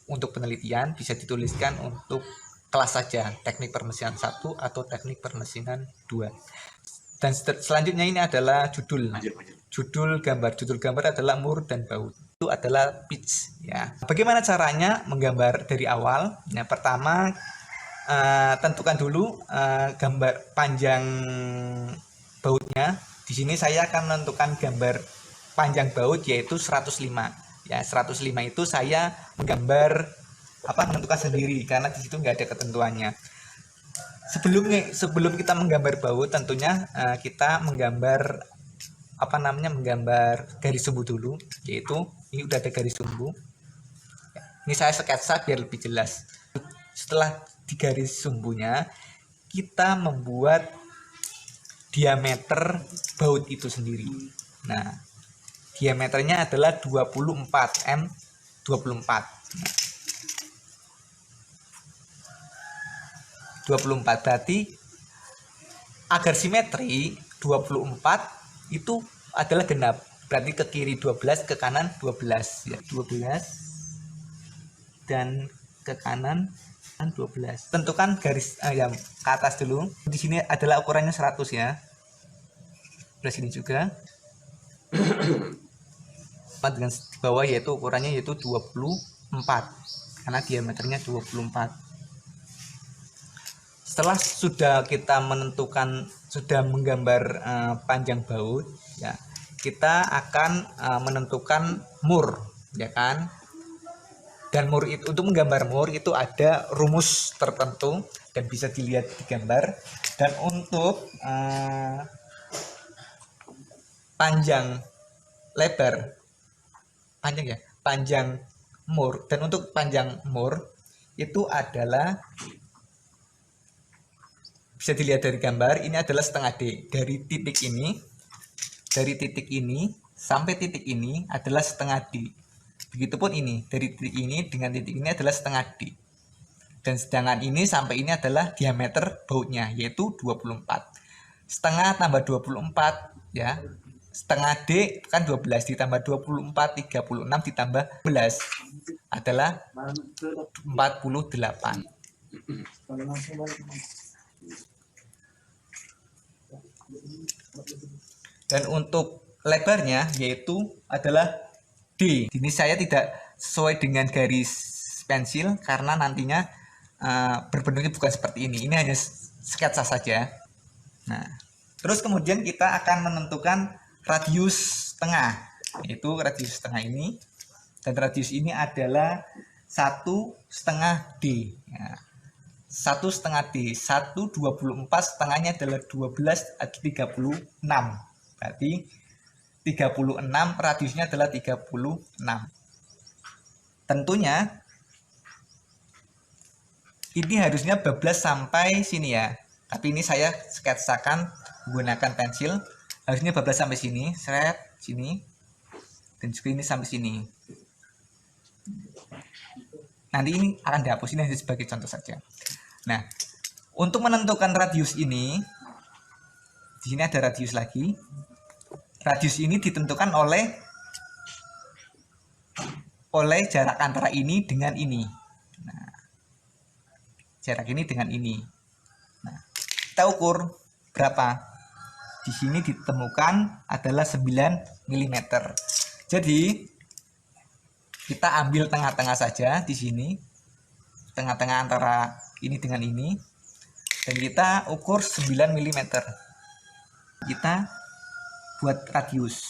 untuk penelitian, bisa dituliskan untuk kelas saja, teknik permesinan 1 atau teknik permesinan 2. Dan selanjutnya ini adalah judul gambar. Judul gambar adalah mur dan baut. Itu adalah pitch ya. Bagaimana caranya menggambar dari awal? Nah, pertama tentukan dulu gambar panjang bautnya. Di sini saya akan menentukan gambar panjang baut yaitu 105. Ya, 105 itu saya menggambar menentukan sendiri karena di situ nggak ada ketentuannya. Sebelum kita menggambar baut, tentunya kita menggambar menggambar garis sumbu dulu, yaitu ini udah ada garis sumbu. Ini saya sketsa biar lebih jelas. Setelah di garis sumbunya, kita membuat diameter baut itu sendiri. Nah, diameternya adalah 24 M 24. 24 berarti agar simetri 24 itu adalah genap, berarti ke kiri 12 ke kanan 12 ya, 12 dan ke kanan 12. Tentukan garis yang ke atas dulu. Di sini adalah ukurannya 100 ya. Di sini juga. Dengan di bawah yaitu ukurannya yaitu 24 karena diameternya 24. Setelah sudah kita menentukan, sudah menggambar panjang baut ya, kita akan menentukan mur ya kan. Dan mur itu, untuk menggambar mur itu ada rumus tertentu dan bisa dilihat di gambar. Dan untuk panjang lebar panjang mur, dan untuk panjang mur itu adalah bisa dilihat dari gambar, ini adalah setengah D. Dari titik ini sampai titik ini adalah setengah D. Begitupun ini, dari titik ini dengan titik ini adalah setengah D. Dan sedangkan ini sampai ini adalah diameter bautnya, yaitu 24. Setengah tambah 24 ya. Setengah D kan 12 ditambah 24, 36 ditambah 12 adalah 48. Dan untuk lebarnya yaitu adalah D. Ini saya tidak sesuai dengan garis pensil karena nantinya berbentuknya bukan seperti ini. Ini hanya sketsa saja. Nah, terus kemudian kita akan menentukan radius tengah, yaitu radius tengah ini. Dan radius ini adalah 1,5 D. Ya. 1,5 D. 1/24 setengahnya adalah 12 atau 36. Berarti 36, radiusnya adalah 36. Tentunya ini harusnya bablas sampai sini ya. Tapi ini saya sketsakan menggunakan pensil. Harusnya bablas sampai sini, seret sini. Dan juga ini sampai sini. Nanti ini akan dihapus, ini hanya sebagai contoh saja. Nah, untuk menentukan radius ini, di sini ada radius lagi. Radius ini ditentukan oleh jarak antara ini dengan ini. Nah, jarak ini dengan ini. Nah, kita ukur berapa. Di sini ditemukan adalah 9 mm. Jadi kita ambil tengah-tengah saja di sini, tengah-tengah antara ini dengan ini, dan kita ukur 9 mm. Kita buat radius,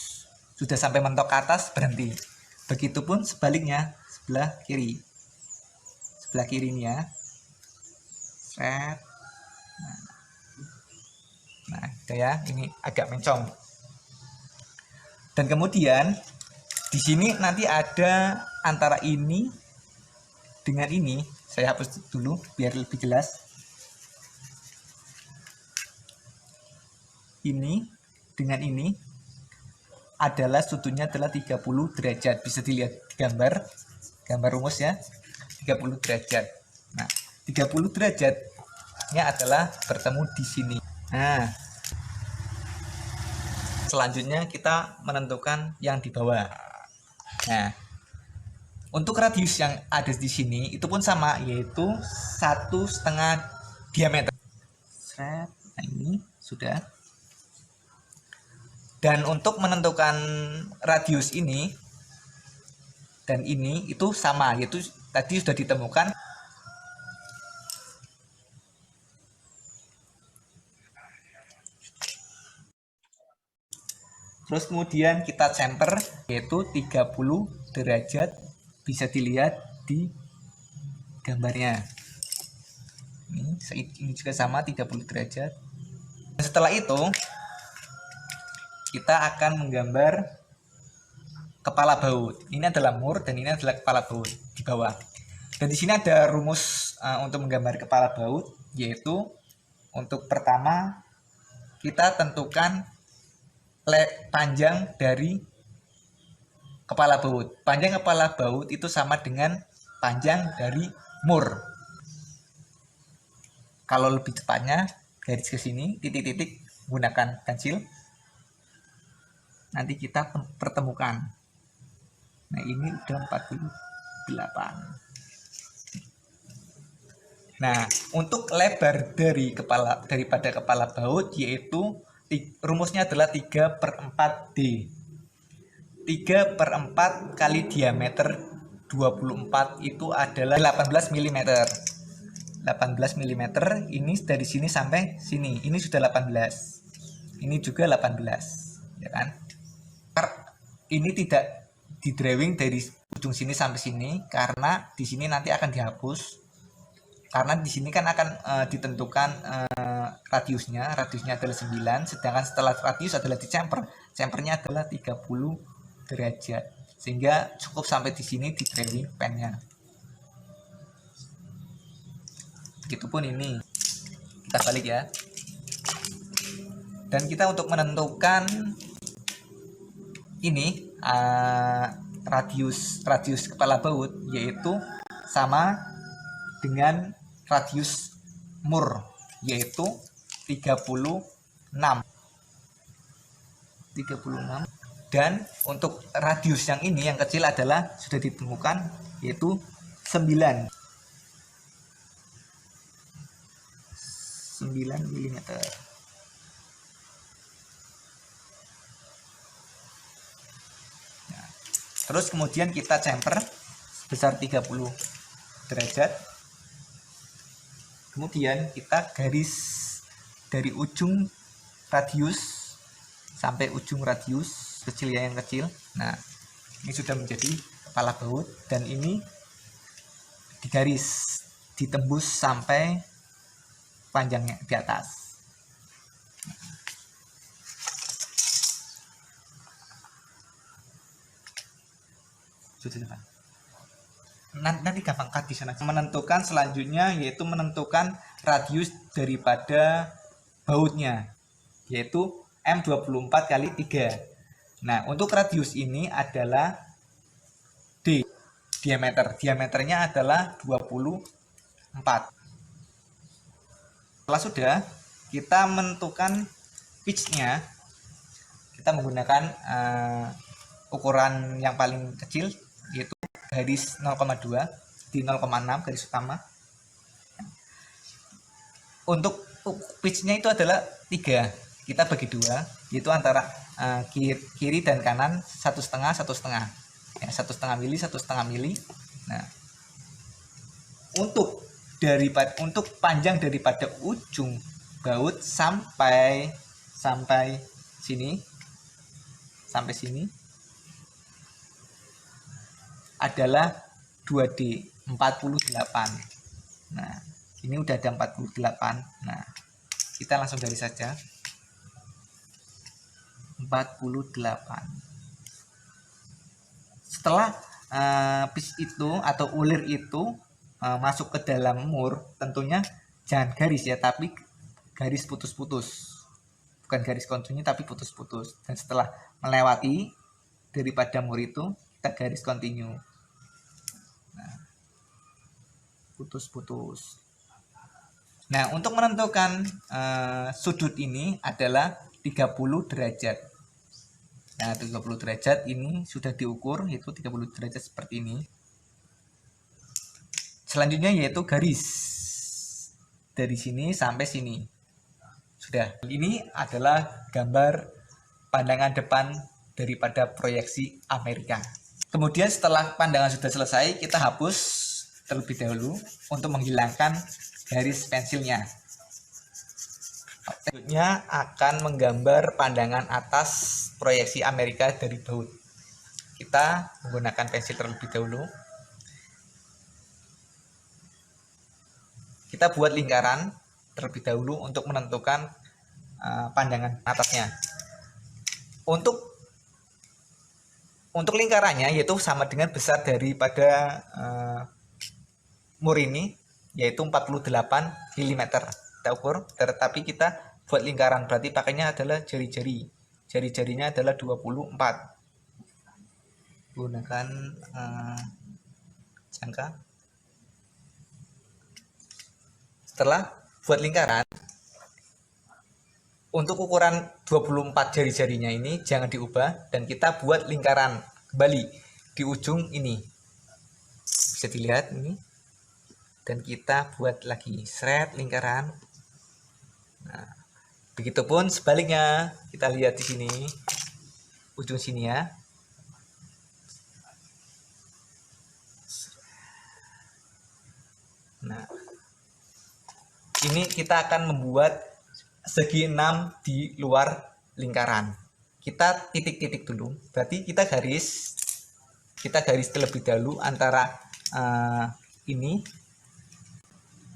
sudah sampai mentok ke atas berhenti. Begitupun sebaliknya sebelah kiri, ini ya, set. Nah, itu ya, ini agak mencong. Dan kemudian di sini nanti ada antara ini dengan ini, saya hapus dulu biar lebih jelas. Ini dengan ini adalah sudutnya adalah 30 derajat. Bisa dilihat di gambar rumus ya, 30 derajat. Nah, 30 derajatnya adalah bertemu di sini. Nah, selanjutnya kita menentukan yang di bawah. Nah, untuk radius yang ada di sini itu pun sama, yaitu 1,5 diameter. Nah, ini sudah. Dan untuk menentukan radius ini dan ini itu sama, yaitu tadi sudah ditemukan. Terus kemudian kita center, yaitu 30 derajat, bisa dilihat di gambarnya. Ini juga sama, 30 derajat. Dan setelah itu kita akan menggambar kepala baut. Ini adalah mur dan ini adalah kepala baut di bawah. Dan di sini ada rumus untuk menggambar kepala baut, yaitu untuk pertama kita tentukan panjang dari kepala baut. Panjang kepala baut itu sama dengan panjang dari mur. Kalau lebih cepatnya garis ke sini, titik-titik menggunakan pensil. Nanti kita pertemukan. Nah, ini udah 48. Nah, untuk lebar daripada kepala baut yaitu rumusnya adalah 3/4D. 3/4 kali diameter 24 itu adalah 18 mm. 18 mm ini dari sini sampai sini. Ini sudah 18. Ini juga 18, ya kan? Ini tidak di drawing dari ujung sini sampai sini karena di sini nanti akan dihapus. Karena di sini kan akan ditentukan radiusnya adalah 9, sedangkan setelah radius adalah di champernya adalah 30 derajat, sehingga cukup sampai di sini di drawing pennya. Begitupun ini, kita balik ya. Dan kita untuk menentukan ini radius kepala baut yaitu sama dengan radius mur yaitu 36. Dan untuk radius yang ini yang kecil adalah sudah ditemukan yaitu 9 mm. Nah, terus kemudian kita chamfer sebesar 30 derajat. Kemudian kita garis dari ujung radius sampai ujung radius kecil ya, yang kecil. Nah, ini sudah menjadi kepala baut dan ini digaris ditembus sampai panjangnya di atas. Sudah kan? Nanti gampang di sana. Menentukan selanjutnya yaitu menentukan radius daripada bautnya yaitu M24 kali 3. Nah, untuk radius ini adalah D, diameternya adalah 24. Setelah sudah kita menentukan pitch-nya, kita menggunakan ukuran yang paling kecil yaitu garis 0,2 di 0,6 garis utama. Untuk pitch-nya itu adalah 3. Kita bagi 2, yaitu antara kiri dan kanan 1,5 ya, 1,5 mili 1,5 mili. Nah, untuk panjang daripada ujung baut sampai sini adalah 2D 48. Nah, ini udah ada 48. Nah, kita langsung garis saja 48. Setelah pitch itu atau ulir itu masuk ke dalam mur, tentunya jangan garis ya, tapi garis putus-putus, bukan garis kontinu tapi putus-putus. Dan setelah melewati daripada mur itu kita garis kontinu. Nah, putus-putus. Nah, untuk menentukan sudut ini adalah 30 derajat. Nah, 30 derajat ini sudah diukur, yaitu 30 derajat seperti ini. Selanjutnya yaitu garis dari sini sampai sini. Sudah. Ini adalah gambar pandangan depan daripada proyeksi Amerika. Kemudian setelah pandangan sudah selesai, kita hapus terlebih dahulu untuk menghilangkan garis pensilnya. Selanjutnya akan menggambar pandangan atas proyeksi Amerika dari baut. Kita menggunakan pensil terlebih dahulu. Kita buat lingkaran terlebih dahulu untuk menentukan pandangan atasnya. Untuk lingkarannya yaitu sama dengan besar daripada mur ini, yaitu 48 mm. Kita ukur, tetapi kita buat lingkaran berarti pakainya adalah jari-jari. Jari-jarinya adalah 24. Gunakan jangka. Setelah buat lingkaran, untuk ukuran 24 jari-jarinya ini jangan diubah dan kita buat lingkaran kembali di ujung ini. Bisa dilihat ini. dan kita buat lagi shred lingkaran. Nah, begitupun sebaliknya, kita lihat di sini ujung sini ya. Nah, ini kita akan membuat segi 6 di luar lingkaran. Kita titik-titik dulu, berarti kita garis terlebih dahulu antara ini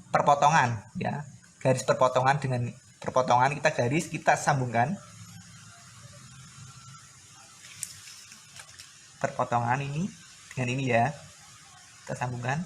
perpotongan ya, garis perpotongan dengan perpotongan kita garis, kita sambungkan perpotongan ini dengan ini ya, kita sambungkan.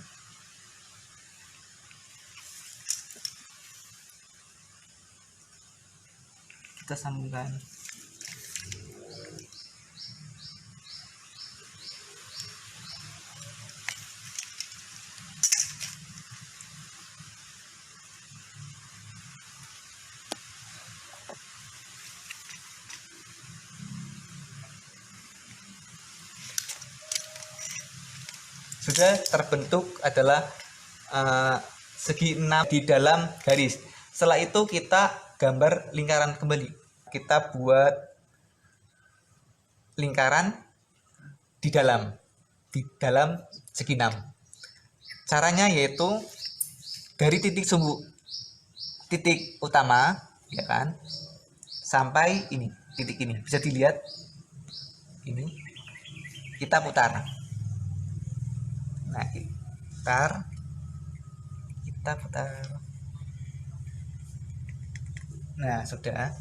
Sudah terbentuk adalah segi 6 di dalam garis. Setelah itu kita gambar lingkaran kembali. Kita buat lingkaran di dalam segi 6. Caranya yaitu dari titik utama ya kan, sampai ini, titik ini bisa dilihat ini, kita putar. Nah, kita putar. Nah, sudah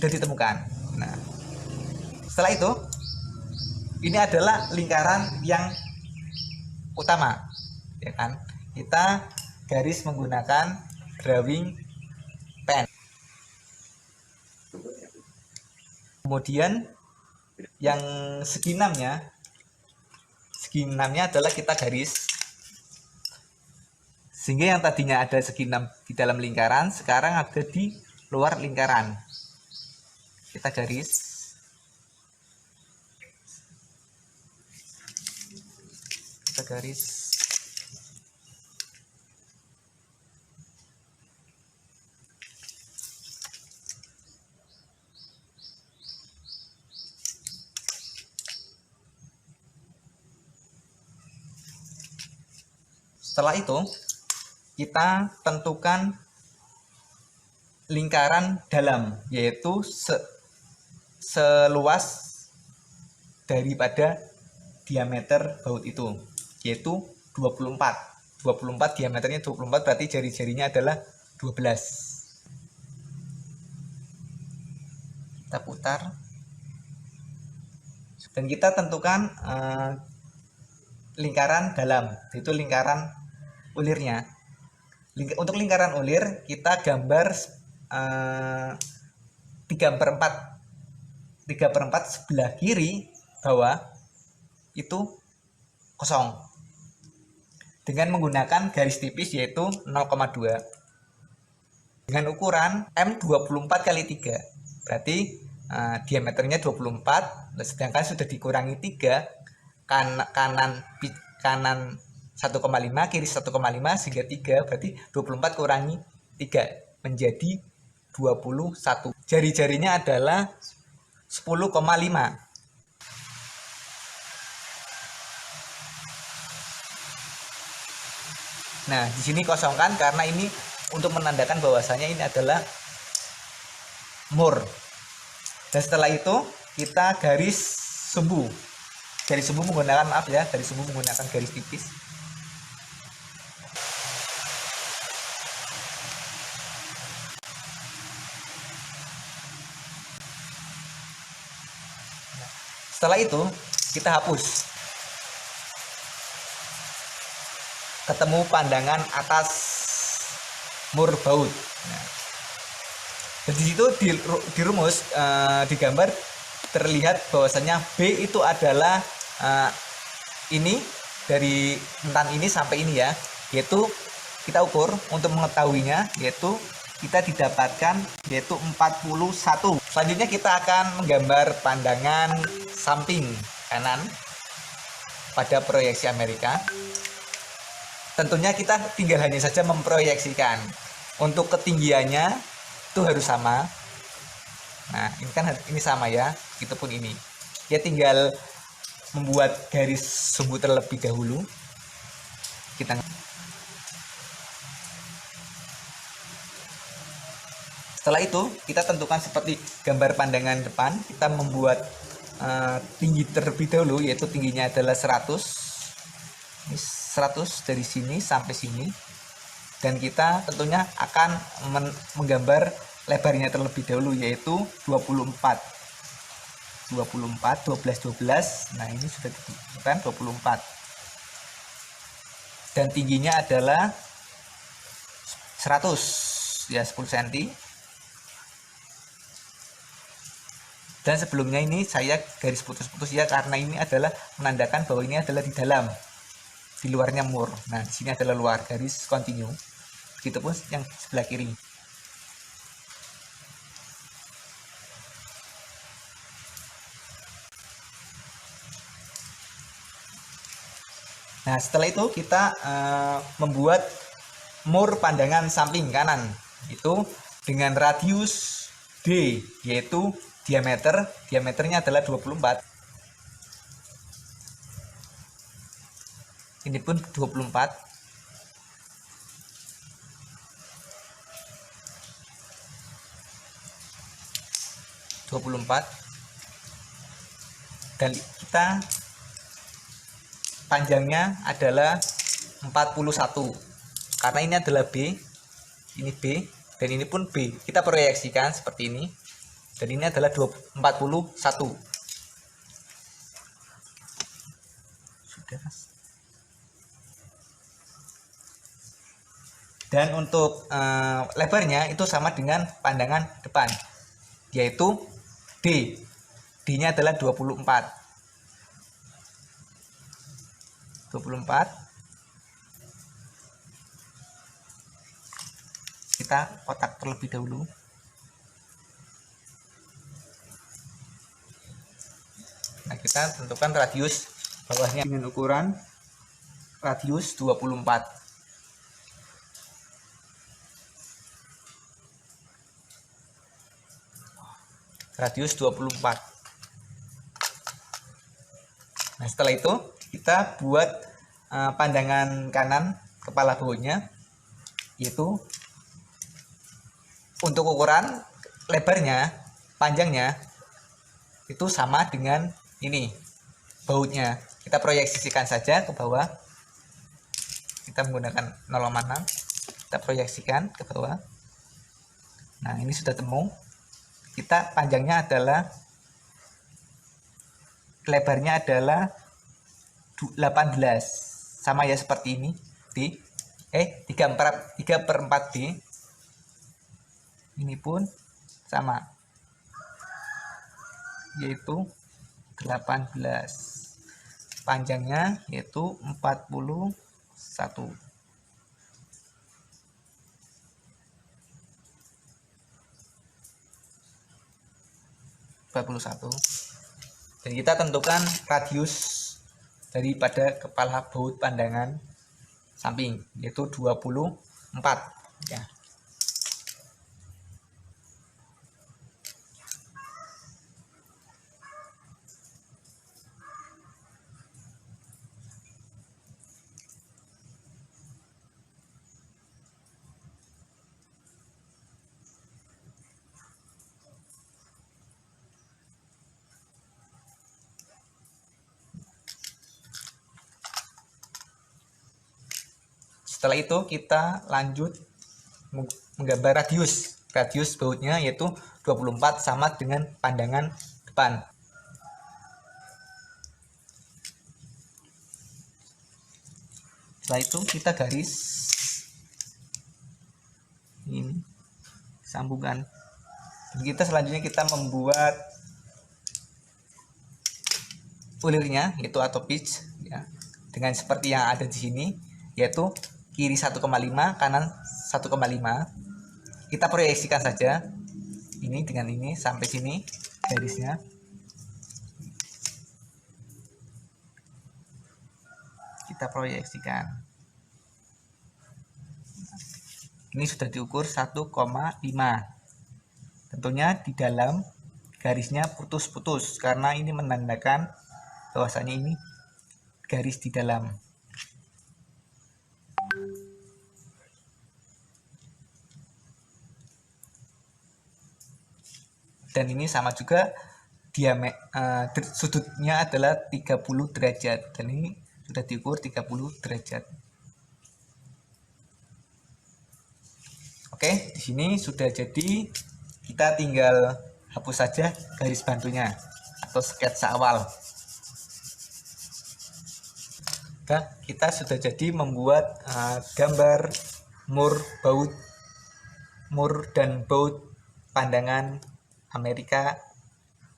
ditemukan. Nah, setelah itu ini adalah lingkaran yang utama ya kan, kita garis menggunakan drawing pen. Kemudian yang segi 6-nya adalah kita garis, sehingga yang tadinya ada segi 6 di dalam lingkaran sekarang ada di luar lingkaran. Kita garis, setelah itu kita tentukan lingkaran dalam, yaitu seluas daripada diameter baut itu, yaitu 24 diameternya 24, berarti jari-jarinya adalah 12. Kita putar dan kita tentukan lingkaran dalam, yaitu lingkaran ulirnya. Untuk lingkaran ulir kita gambar 3/4 sebelah kiri bawah itu kosong dengan menggunakan garis tipis yaitu 0,2 dengan ukuran M24x3, berarti diameternya 24, sedangkan sudah dikurangi 3, kanan 1,5, kiri 1,5, sehingga 3, berarti 24 kurangi 3 menjadi 21. Jari-jarinya adalah 10,5. Nah, di sini kosongkan karena ini untuk menandakan bahwasanya ini adalah mur. Dan setelah itu kita garis sumbu. Garis sumbu menggunakan garis tipis. Setelah itu kita hapus. Ketemu pandangan atas mur baut. Nah, dan di situ dirumus, digambar terlihat bahwasanya B itu adalah ini dari entan ini sampai ini ya, yaitu kita ukur untuk mengetahuinya, yaitu kita didapatkan yaitu 41. Selanjutnya kita akan menggambar pandangan samping kanan pada proyeksi Amerika. tentunya kita tinggal hanya saja memproyeksikan. Untuk ketinggiannya itu harus sama. Nah, ini kan ini sama ya, itu pun ini. Ya tinggal membuat garis sumbu terlebih dahulu. Setelah itu kita tentukan seperti gambar pandangan depan, kita membuat tinggi terlebih dahulu, yaitu tingginya adalah 100. Ini 100 dari sini sampai sini. Dan kita tentunya akan menggambar lebarnya terlebih dahulu, yaitu 24. 12. Nah, ini sudah ditentukan 24. Dan tingginya adalah 100, ya 10 cm. Dan sebelumnya ini saya garis putus-putus ya, karena ini adalah menandakan bahwa ini adalah di dalam, di luarnya mur. Nah, di sini adalah luar, garis kontinu. Begitupun yang sebelah kiri. Nah, setelah itu kita membuat mur pandangan samping kanan, itu dengan radius D, yaitu diameternya adalah 24. Ini pun 24. Dan kita panjangnya adalah 41. Karena ini adalah B, ini B, dan ini pun B. Kita proyeksikan seperti ini. Dan ini adalah 41. Sudah. Dan untuk lebarnya itu sama dengan pandangan depan, yaitu D. D-nya adalah 24. Kita kotak terlebih dahulu. Nah, kita tentukan radius bawahnya dengan ukuran radius 24. Radius 24. Nah, setelah itu kita buat pandangan kanan kepala baunya, yaitu untuk ukuran lebarnya, panjangnya itu sama dengan ini bautnya. Kita proyeksikan saja ke bawah. Kita menggunakan 0,6. Kita proyeksikan ke bawah. Nah, ini sudah temu. Kita panjangnya adalah, lebarnya adalah 18, sama ya seperti ini, D 3/4 D. Ini pun sama, yaitu 18. Panjangnya yaitu 41. Dan kita tentukan radius daripada kepala baut pandangan samping, yaitu 24 ya. Setelah itu kita lanjut menggambar radius bautnya, yaitu 24 sama dengan pandangan depan. Setelah itu kita garis ini, sambungan. Dan kita selanjutnya kita membuat ulirnya, yaitu atau pitch ya, dengan seperti yang ada di sini, yaitu kiri 1,5, kanan 1,5. Kita proyeksikan saja ini dengan ini sampai sini garisnya. Kita proyeksikan. Ini sudah diukur 1,5. Tentunya di dalam garisnya putus-putus karena ini menandakan bahwasanya ini garis di dalam. Dan ini sama juga sudutnya adalah 30 derajat dan ini sudah diukur 30 derajat. Oke, di sini sudah jadi, kita tinggal hapus saja garis bantunya atau sketsa awal. Nah, kita sudah jadi membuat gambar mur dan baut pandangan Amerika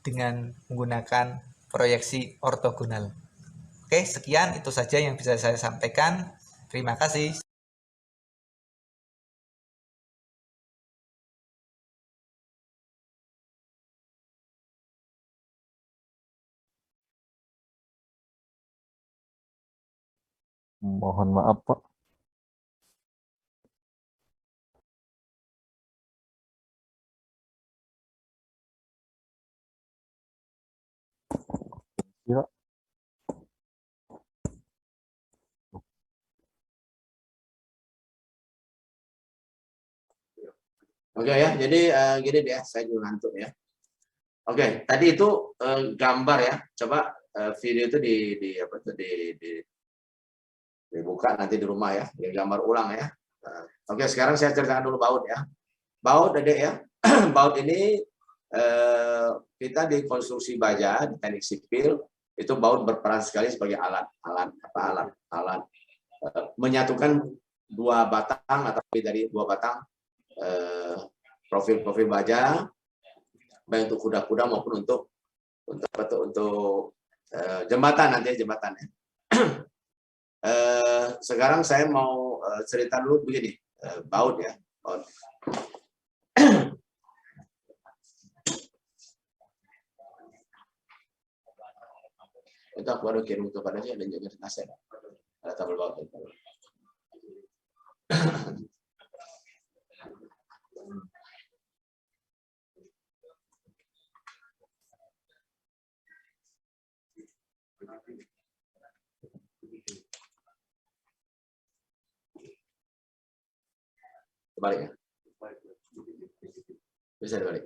dengan menggunakan proyeksi ortogonal. Oke, sekian itu saja yang bisa saya sampaikan. Terima kasih. Mohon maaf, Pak. Ya. Oke ya, jadi gini deh, saya juga ngantuk ya. Oke, tadi itu gambar ya. Coba video itu dibuka nanti di rumah ya, digambar ulang ya. Oke, sekarang saya ceritakan dulu baut ya. Baut, Dedek ya. Baut ini kita di konstruksi baja di teknik sipil itu baut berperan sekali sebagai alat menyatukan dua batang atau lebih dari dua batang profil baja, baik untuk kuda-kuda maupun untuk jembatan nanti jembatan ya. Sekarang saya mau cerita dulu begini, baut ya. Baut. Itu aku baru kirim kepadanya dan juga nasihat. Ada tabel baut. Balik ya. Bisa dibalik.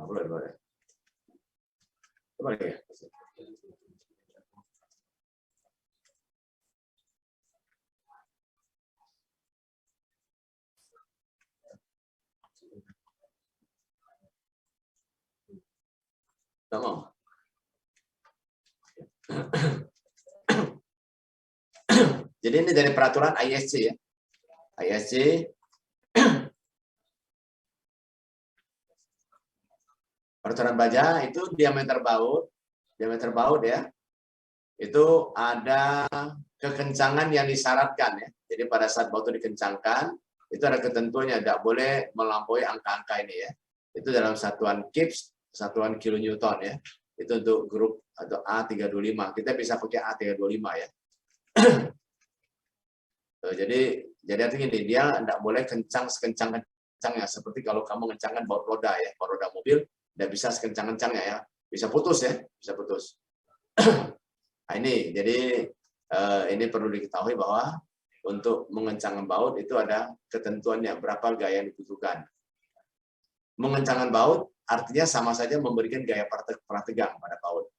Boleh. Balik ya. Nggak mau. Jadi ini dari peraturan ISC ya. ISC peraturan baja itu diameter baut ya. Itu ada kekencangan yang disyaratkan ya. Jadi pada saat baut itu dikencangkan, itu ada ketentuannya, tidak boleh melampaui angka-angka ini ya. Itu dalam satuan kips, satuan kilonewton ya. Itu untuk grup atau A325. Kita bisa pakai A325 ya. Jadi artinya ini dia tidak boleh kencang sekencang-kencangnya. Seperti kalau kamu kencangkan baut roda ya, baut roda mobil tidak bisa sekencang-kencangnya ya. Bisa putus ya, bisa putus. Nah, ini jadi ini perlu diketahui bahwa untuk mengencangkan baut itu ada ketentuannya, berapa gaya yang dibutuhkan. Mengencangkan baut artinya sama saja memberikan gaya prategang pada baut.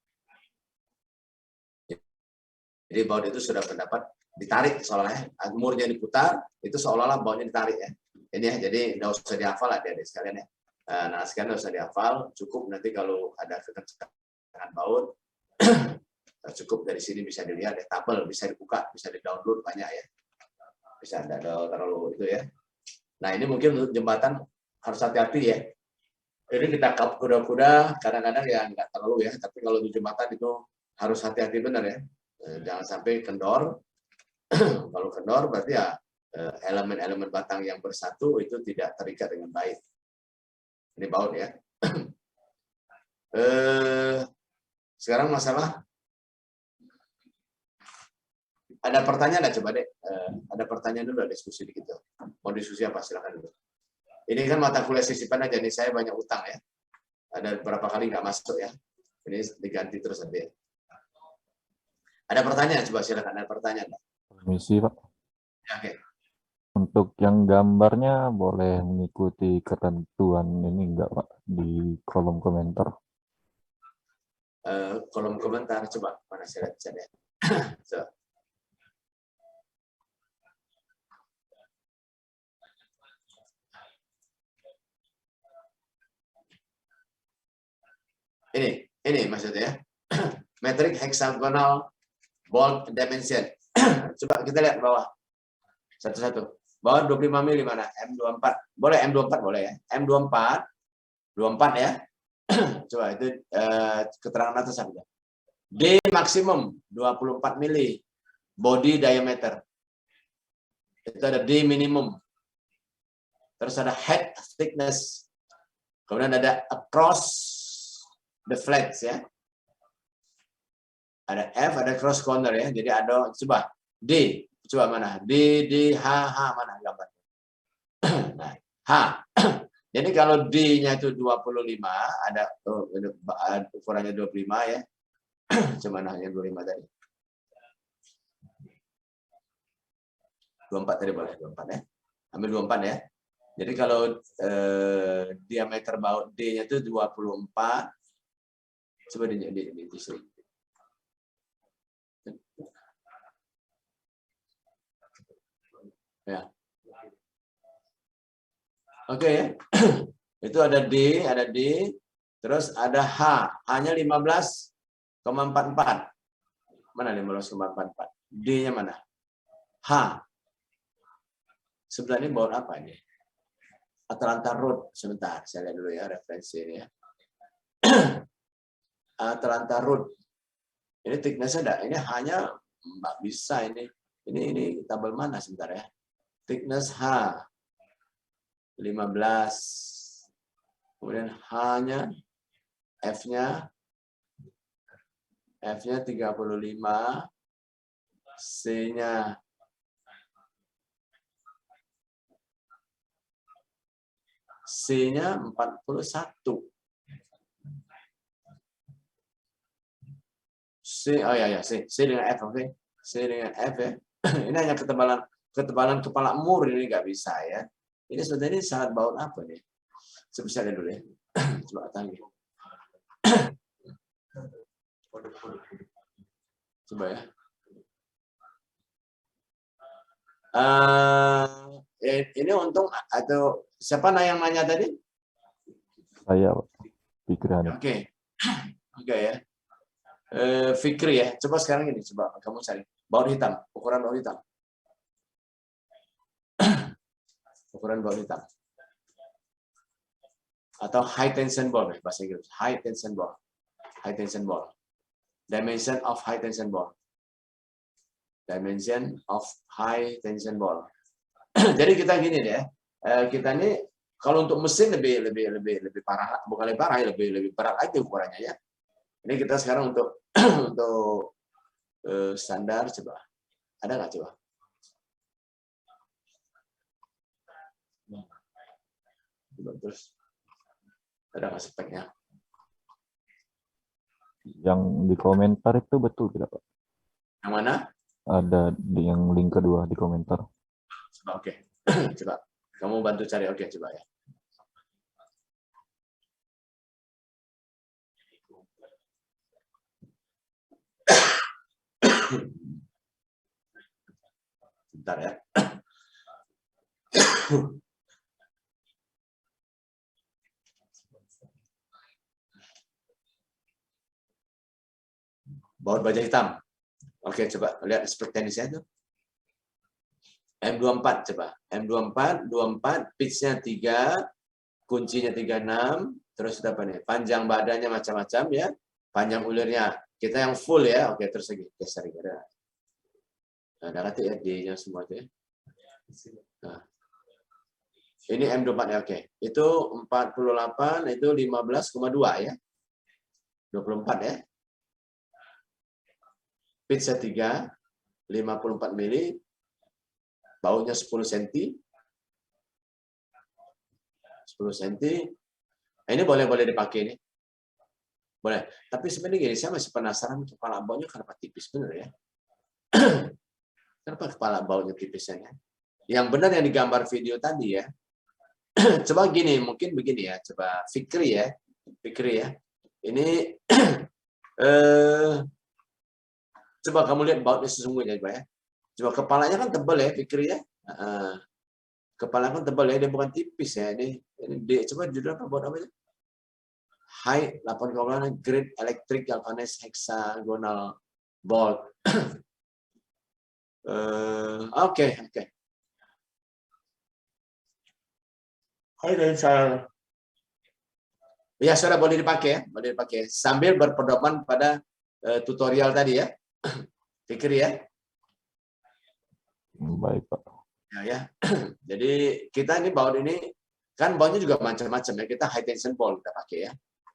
Jadi baut itu sudah mendapat ditarik seolah-olah murnya diputar, itu seolah-olah bautnya ditarik ya. Ini ya, jadi nggak usah dihafal adik-adik sekalian ya. Nah, sekarang nggak usah dihafal, cukup nanti kalau ada kekencangan baut, cukup dari sini bisa dilihat ya, tabel bisa dibuka, bisa di-download banyak ya. Bisa ada terlalu itu ya. Nah, ini mungkin untuk jembatan harus hati-hati ya. Jadi kita kuda-kuda kadang-kadang ya nggak terlalu ya, tapi kalau di jembatan itu harus hati-hati benar ya. Jangan sampai kendor. Kalau kendor berarti ya elemen-elemen batang yang bersatu itu tidak terikat dengan baik. Ini baut ya. Sekarang masalah ada pertanyaan nggak coba deh? Ada pertanyaan dulu, ada diskusi dikit. Mau diskusi apa? Silakan dulu. Ini kan mata kuliah sisipan aja nih, saya banyak utang ya. Ada beberapa kali nggak masuk ya. Ini diganti terus nanti. Ada pertanyaan? Coba silakan. Ada pertanyaan? Permisi, Pak. Ya, oke. Untuk yang gambarnya boleh mengikuti ketentuan ini enggak, Pak, di kolom komentar? Kolom komentar, coba mana saya lihat ya. So. Ini maksudnya metrik hexagonal bolt dimension. Coba kita lihat bawah satu-satu. Bawah 25 mili mana? M24. Boleh M24 boleh ya. M24 24 ya. Coba itu keterangan atas apa? D maksimum 24 mili body diameter. Itu ada D minimum. Terus ada head thickness. Kemudian ada across the flags ya. Ada F, ada cross corner ya. Jadi ada coba D, coba mana? D, H mana gambar? Nah, H. Jadi kalau D-nya itu 25, ada ukurannya 25 ya. Coba nah yang 25 tadi. 24 tadi boleh, 24 ya. Ambil 24 ya. Jadi kalau diameter baut D-nya itu 24. Coba di ya. Oke ya. Itu ada D, terus ada H. H-nya 15,44. Mana 15,44? D-nya mana? H. Sebelah ini baut apa ini? Atlanta Road. Sebentar, saya lihat dulu ya referensi ini ya. Atlanta Road. Ini thickness-nya ada. Ini hanya nggak bisa ini. Ini tabel mana sebentar ya? Thickness H 15. Kemudian H-nya F-nya 35. C-nya 41. C, oh ya, C dengan F, oke. C dengan F ya. Ini hanya ketebalan kepala mur, ini nggak bisa ya. Ini sebenarnya syarat baut apa nih? Sebisa dulu ya. Coba tanggi. Coba ya. Ini untung atau siapa yang nanya tadi? Saya, pikiran. Oke. Oke ya. Fikri ya. Coba sekarang ini, coba kamu cari baut hitam, ukuran baut hitam. Ukuran baut hitam. Atau high tension ball bahasa Inggris. High tension ball. High tension ball. Dimension of high tension ball. Dimension of high tension ball. Jadi kita gini deh. Kita ini kalau untuk mesin lebih parah, bukan lebih parah, lebih berat aja ukurannya ya. Ini kita sekarang untuk standar coba. Ada nggak coba? Coba terus. Ada nggak speknya? Yang di komentar itu betul tidak, Pak? Yang mana? Ada di yang link kedua di komentar. Coba oke. Coba. Kamu bantu cari oke coba ya. Bentar ya. Baut baja hitam. Oke, coba lihat seperti tenisnya tuh. M24 coba. M24, 24, pitch-nya 3, kuncinya 36, terus apa nih? Panjang badannya macam-macam ya. Panjang ulirnya. Kita yang full ya. Oke, terus lagi geser ada. Nah, nanti ya D-nya semua itu ya. Nah. Ini M24 ya, oke. Itu 48, itu 15,2 ya. 24 ya. Pitch 3, 54 mili. Bautnya 10 cm. 10 cm. Ini boleh dipakai nih. Boleh. Tapi sebenarnya gini, saya masih penasaran kepala bautnya kenapa tipis bener ya. Kenapa kepala bautnya tipisnya? Yang benar yang digambar video tadi ya. Coba gini, mungkin begini ya. Coba Fikri ya. Ini coba kamu lihat bautnya sesungguhnya coba ya. Coba kepalanya kan tebal ya, Fikri ya. Kepala kan tebal ya, dia bukan tipis ya. Ini coba judul apa baut apa ya? High 8,8 grade electric galvanized hexagonal bolt. Oke. High tensile. Ya, sudah boleh dipakai ya, boleh dipakai sambil berpedoman pada tutorial tadi ya. Fikri ya. Baik, Pak. Ya. Jadi kita ini baut ini kan bautnya juga macam-macam ya. Kita high tension ball kita pakai ya.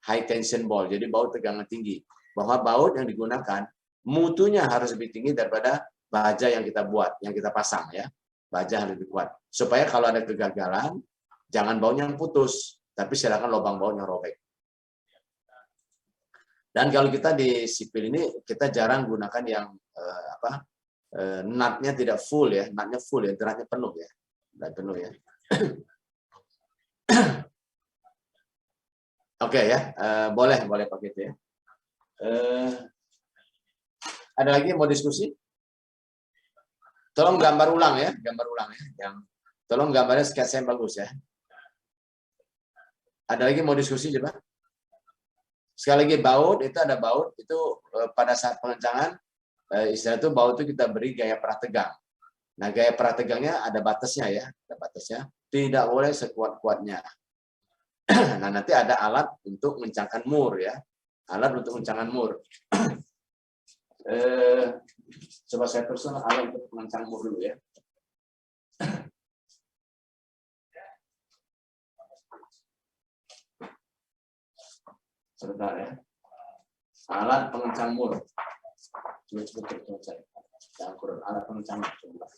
High tension ball. Jadi baut tegangan tinggi. Bahwa baut yang digunakan mutunya harus lebih tinggi daripada baja yang kita buat, yang kita pasang ya. Baja harus lebih kuat. Supaya kalau ada kegagalan, jangan bautnya yang putus, tapi silakan lubang bautnya robek. Dan kalau kita di sipil ini kita jarang gunakan yang nutnya tidak full ya, nutnya full ya, dratnya penuh ya, dan penuh ya. Oke ya, boleh pakai itu ya. Ada lagi yang mau diskusi? Tolong gambar ulang ya. Tolong gambarnya sketsa yang bagus ya. Ada lagi mau diskusi coba? Sekali lagi baut itu ada baut itu pada saat pengencangan istilah itu baut itu kita beri gaya prategang. Nah gaya prategangnya ada batasnya ya, ada batasnya. Tidak boleh sekuat-kuatnya. Nah nanti ada alat untuk mengencangkan mur ya, alat untuk mengencangkan mur. Coba saya teruskan alat untuk mengencang mur dulu ya. Sebentar ya. Alat pengencang mur. Coba saya. Jangan kurang alat pengencang mur. Coba.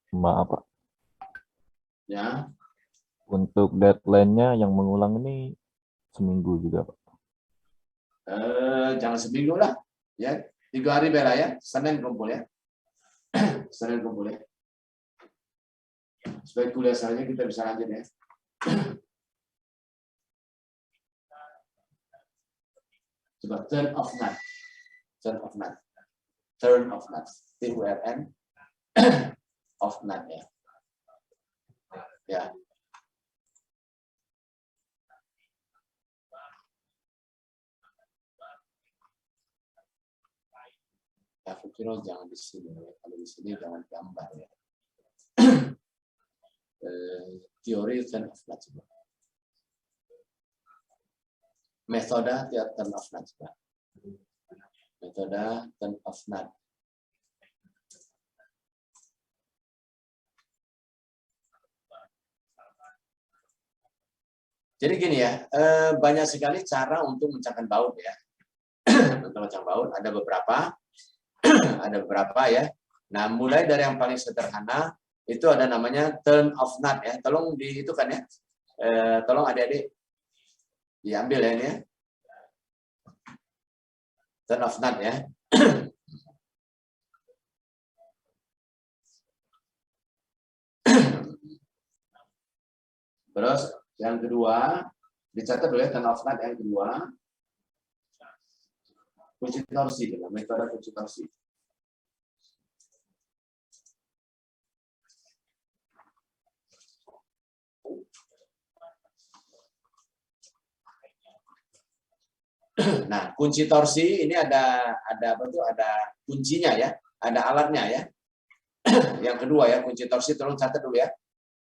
Maaf, Pak. Ya. Untuk deadline-nya yang mengulang ini seminggu juga, Pak. Jangan seminggu lah, ya 3 hari bela ya, Senin kumpul ya, Senin kumpul ya, supaya kuliah selanjutnya kita bisa lanjut ya. Coba turn off nut, TURN off nut ya, ya. Aku kira jangan di sini, kalau di sini jangan gambar ya. Teori turn off nut coba. Metode turn off nut coba. Metode turn off nut. Jadi gini ya, banyak sekali cara untuk mengencangkan baut ya. Untuk mengencangkan baut ada beberapa ya. Nah, mulai dari yang paling sederhana itu ada namanya turn off nut ya. Tolong di itu kan ya. Tolong adik-adik diambil ya ini ya. turn off nut ya. Terus yang kedua, dicatat dulu ya, turn off nut yang kedua. Kunci torsi, dengan metode kunci torsi. Nah, kunci torsi ini ada apa tuh? Ada kuncinya ya, ada alatnya ya. Yang kedua ya, kunci torsi tolong catat dulu ya.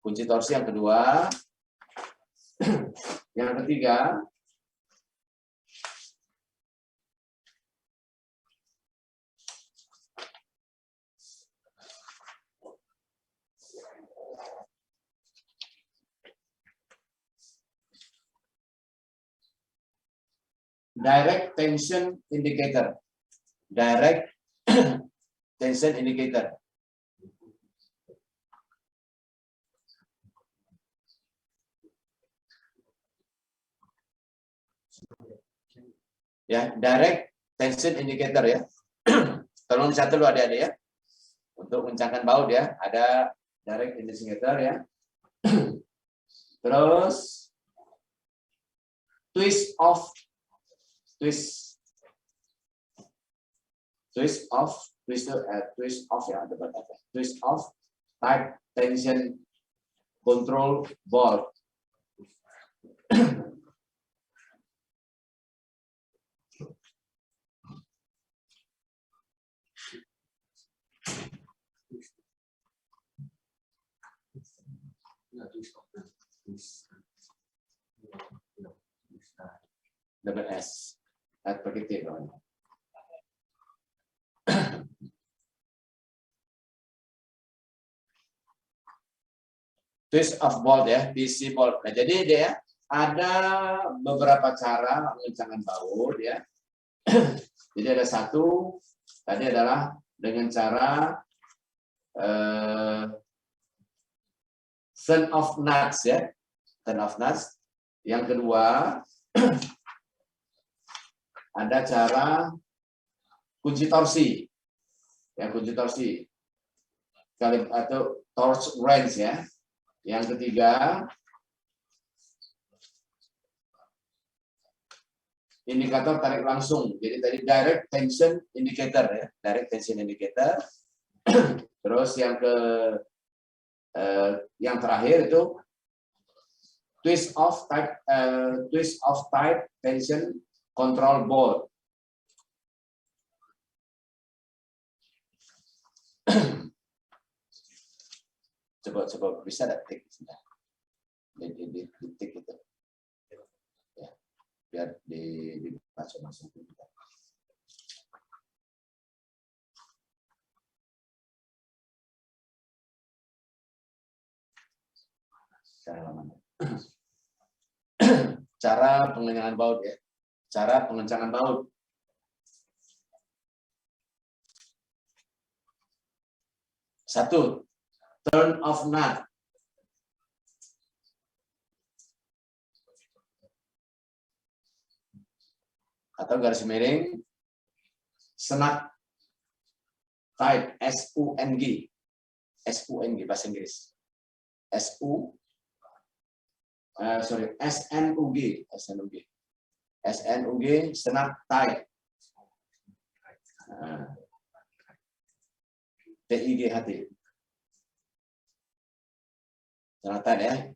Kunci torsi yang kedua. Yang ketiga, direct tension indicator. Direct tension indicator. Ya, direct tension indicator ya. Tolong catat dulu adik-adik ya. Untuk mengencangkan baut ya, ada direct tension indicator ya. Terus twist off ya, ada berapa? Twist off type tension control bolt. Double S. Pakai T dong. Twist of bolt ya, PC bolt. Nah, jadi dia ada beberapa cara mengencangkan baut ya. Jadi ada satu, tadi adalah dengan cara turn off nuts ya, turn off nuts. Yang kedua ada cara kunci torsi, ya kunci torsi, atau torch wrench ya. Yang ketiga, indikator tarik langsung. Jadi tadi direct tension indicator ya, direct tension indicator. Terus yang terakhir itu twist off type tension control bolt. Coba bisa ada tik di tik itu ya, biar dibaca langsung. Cara pengencangan baut ya, cara pengencangan baut. Satu, turn off nut. Atau garis miring snug tight, SUNG bahasa Inggris. SNUG snug tight. TIGHT. Snug tight ya.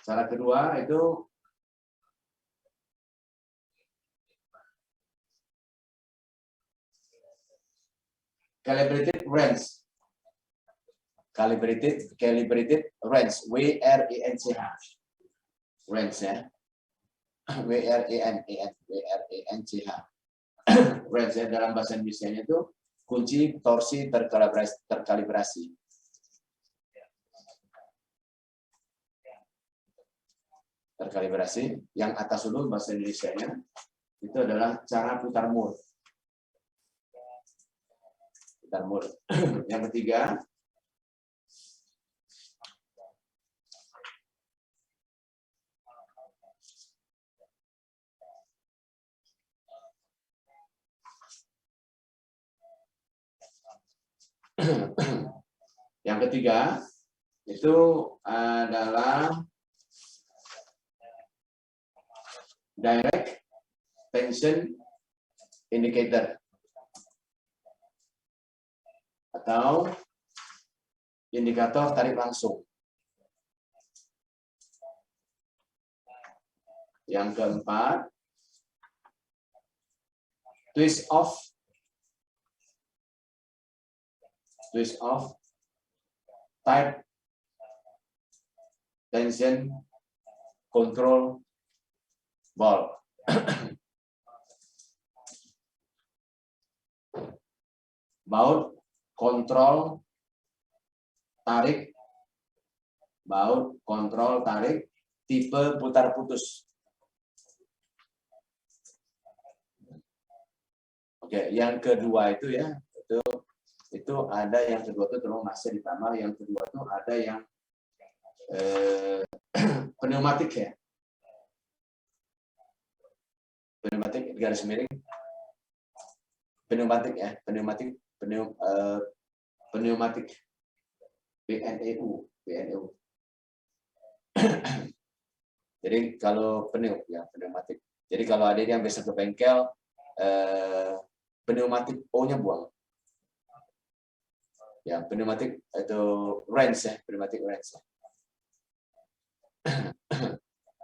Cara kedua itu calibrated wrench. Calibrated wrench. WRENCH. Wrench ya. WRENCH. Wrench ya, dalam bahasa Indonesia itu kunci torsi terkalibrasi. Terkalibrasi. Yang atas dulu bahasa Indonesianya itu adalah cara putar mur. Yang ketiga, Yang ketiga itu adalah direct tension indicator atau indikator tarik langsung. Yang keempat, twist off type tension control valve. Baut kontrol tarik tipe putar putus. Oke, yang kedua itu ya, itu ada yang kedua itu tolong masih ditambah, yang kedua itu ada yang pneumatik ya. Pneumatik garis miring. Pneumatik ya, pneumatik PNEU. Jadi kalau pneumatik. Jadi kalau ada yang besok ke bengkel, pneumatik O-nya buang. Ya, pneumatik itu wrench ya, pneumatik wrench.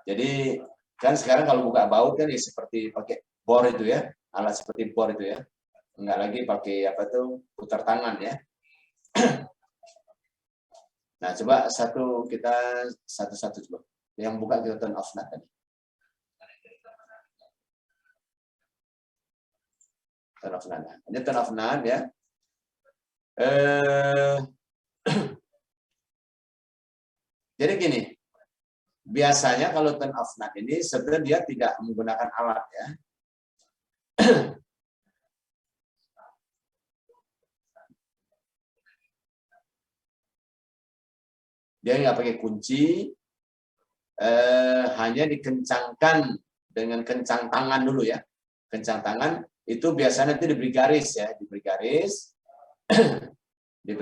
Jadi kan sekarang kalau buka baut kan ya seperti pakai bor itu ya, alat seperti bor itu ya. Enggak lagi pakai apa tuh putar tangan ya. Nah, coba kita satu-satu coba. Yang buka kita turn off tadi. Turn off nada. Ini turn off nada ya. Jadi gini, biasanya kalau turn off nut ini sebenarnya dia tidak menggunakan alat ya. Dia nggak pakai kunci, hanya dikencangkan dengan kencang tangan dulu ya. Kencang tangan itu biasanya nanti diberi garis ya, diberi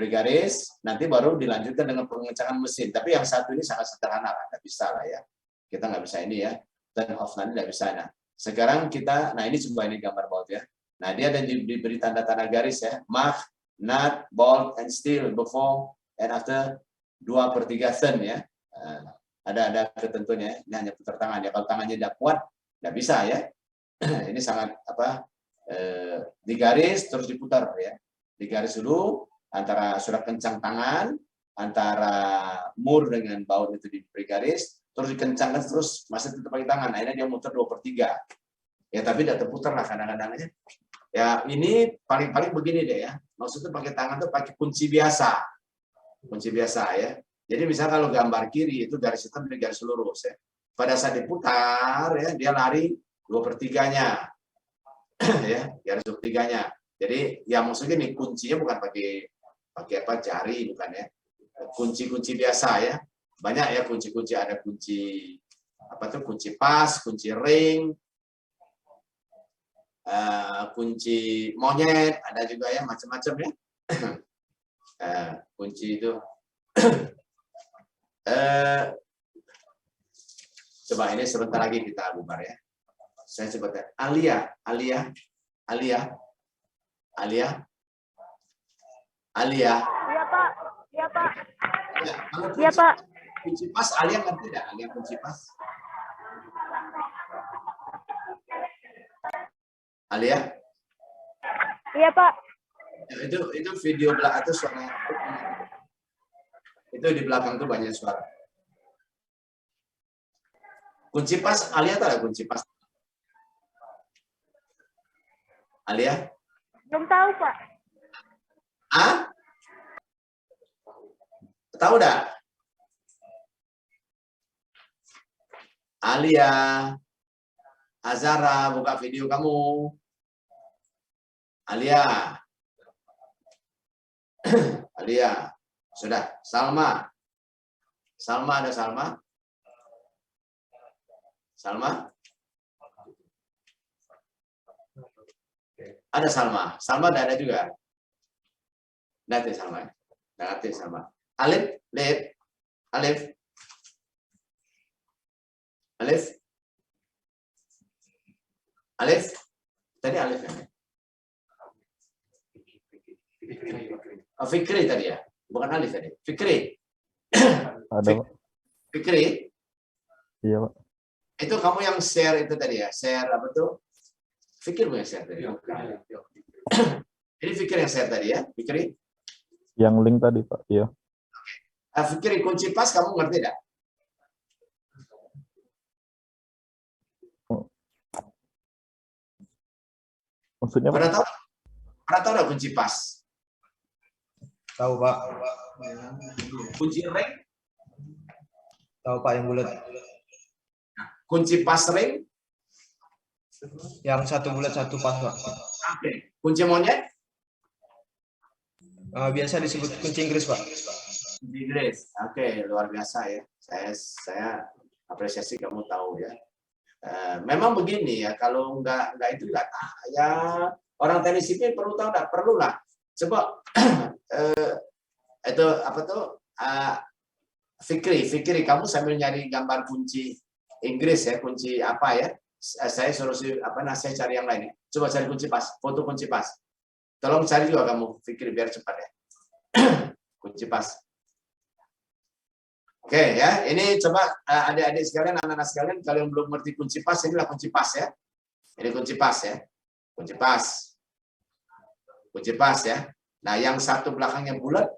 garis, nanti baru dilanjutkan dengan pengencangan mesin. Tapi yang satu ini sangat sederhana, nggak bisa lah ya. Kita nggak bisa ini ya, turn off nanti nggak bisa. Nah, sekarang kita, nah ini coba ini gambar baut ya. Nah dia ada diberi tanda-tanda garis ya, mark, nut, bolt, and steel before and after 2/3 turn ya. Ada ketentuannya. Ini hanya putar tangan ya. Kalau tangannya tidak kuat, nggak bisa ya. Ini sangat digaris terus diputar ya. Digaris dulu antara sudah kencang tangan, antara mur dengan baut itu diberi garis, terus dikencangkan terus masih tetap pakai tangan. Akhirnya dia muter 2/3. Ya tapi tidak terputar lah kadang-kadang ya. Ya ini paling-paling begini deh ya. Maksudnya pakai tangan tuh pakai kunci biasa. Kunci biasa ya. Jadi misalnya kalau gambar kiri itu garis hitam dan garis lurus ya. Pada saat diputar ya dia lari 2/3-nya. Ya, garis 2/3-nya. Jadi yang maksudnya nih kuncinya bukan pakai apa jari bukan ya. Kunci-kunci biasa ya. Banyak ya kunci-kunci, ada kunci apa tuh kunci pas, kunci ring, kunci monyet, ada juga ya macam-macam ya. Kunci itu coba ini sebentar lagi kita bubar ya. Saya sebutkan Alia. Iya Pak. Ya, Iya Pak. kunci pas Alia ngerti tidak? Alia kunci pas. Alia? Iya Pak. Itu video belakang itu suara. Itu di belakang tuh banyak suara. Kunci pas Alia tahu kunci pas? Alia? Belum tahu Pak. Ah? Tahu dah? Alia, Azara, buka video kamu. Alia. Alia. Sudah. Salma. Salma ada Salma? Salma? Ada Salma. Salma ada juga. Nanti sama ya. Nanti sama. Alif, lip, alif, alif, alif. Tadi alif ya. Oh, Fikri tadi ya, bukan alif tadi. Fikri. Ada, Pak. Fikri. Iya, Pak. Itu kamu yang share itu tadi ya, share apa tuh? Fikir bukan share tadi. Ini Fikir yang share tadi ya, Fikri. Yang link tadi, Pak. Iya. Fikri, kunci pas kamu ngerti tidak? Maksudnya, Pak? Pernah tahu nggak kunci pas? Tahu, Pak. Kunci ring? Tahu, Pak, yang bulat. Kunci pas ring? Yang satu bulat, satu pas, Pak. Oke. Kunci monyet? Biasa disebut kunci Inggris, Pak. Kunci Inggris. Oke, luar biasa ya. Saya apresiasi kamu tahu ya. Memang begini ya, kalau nggak itu nggak ya, orang teknik sipil perlu tahu, nggak perlu lah. Coba itu apa tuh, Fikri, kamu sambil nyari gambar kunci Inggris ya, kunci apa ya? Saya suruh saya cari yang lain ya. Coba cari kunci pas, foto kunci pas. Tolong cari juga kamu, Fikri, biar cepat ya. Kunci pas. Oke ya, ini coba adik-adik sekalian, anak-anak sekalian, kalau yang belum ngerti kunci pas, inilah kunci pas ya. Ini kunci pas ya. Kunci pas. Kunci pas ya. Nah, yang satu belakangnya bulat,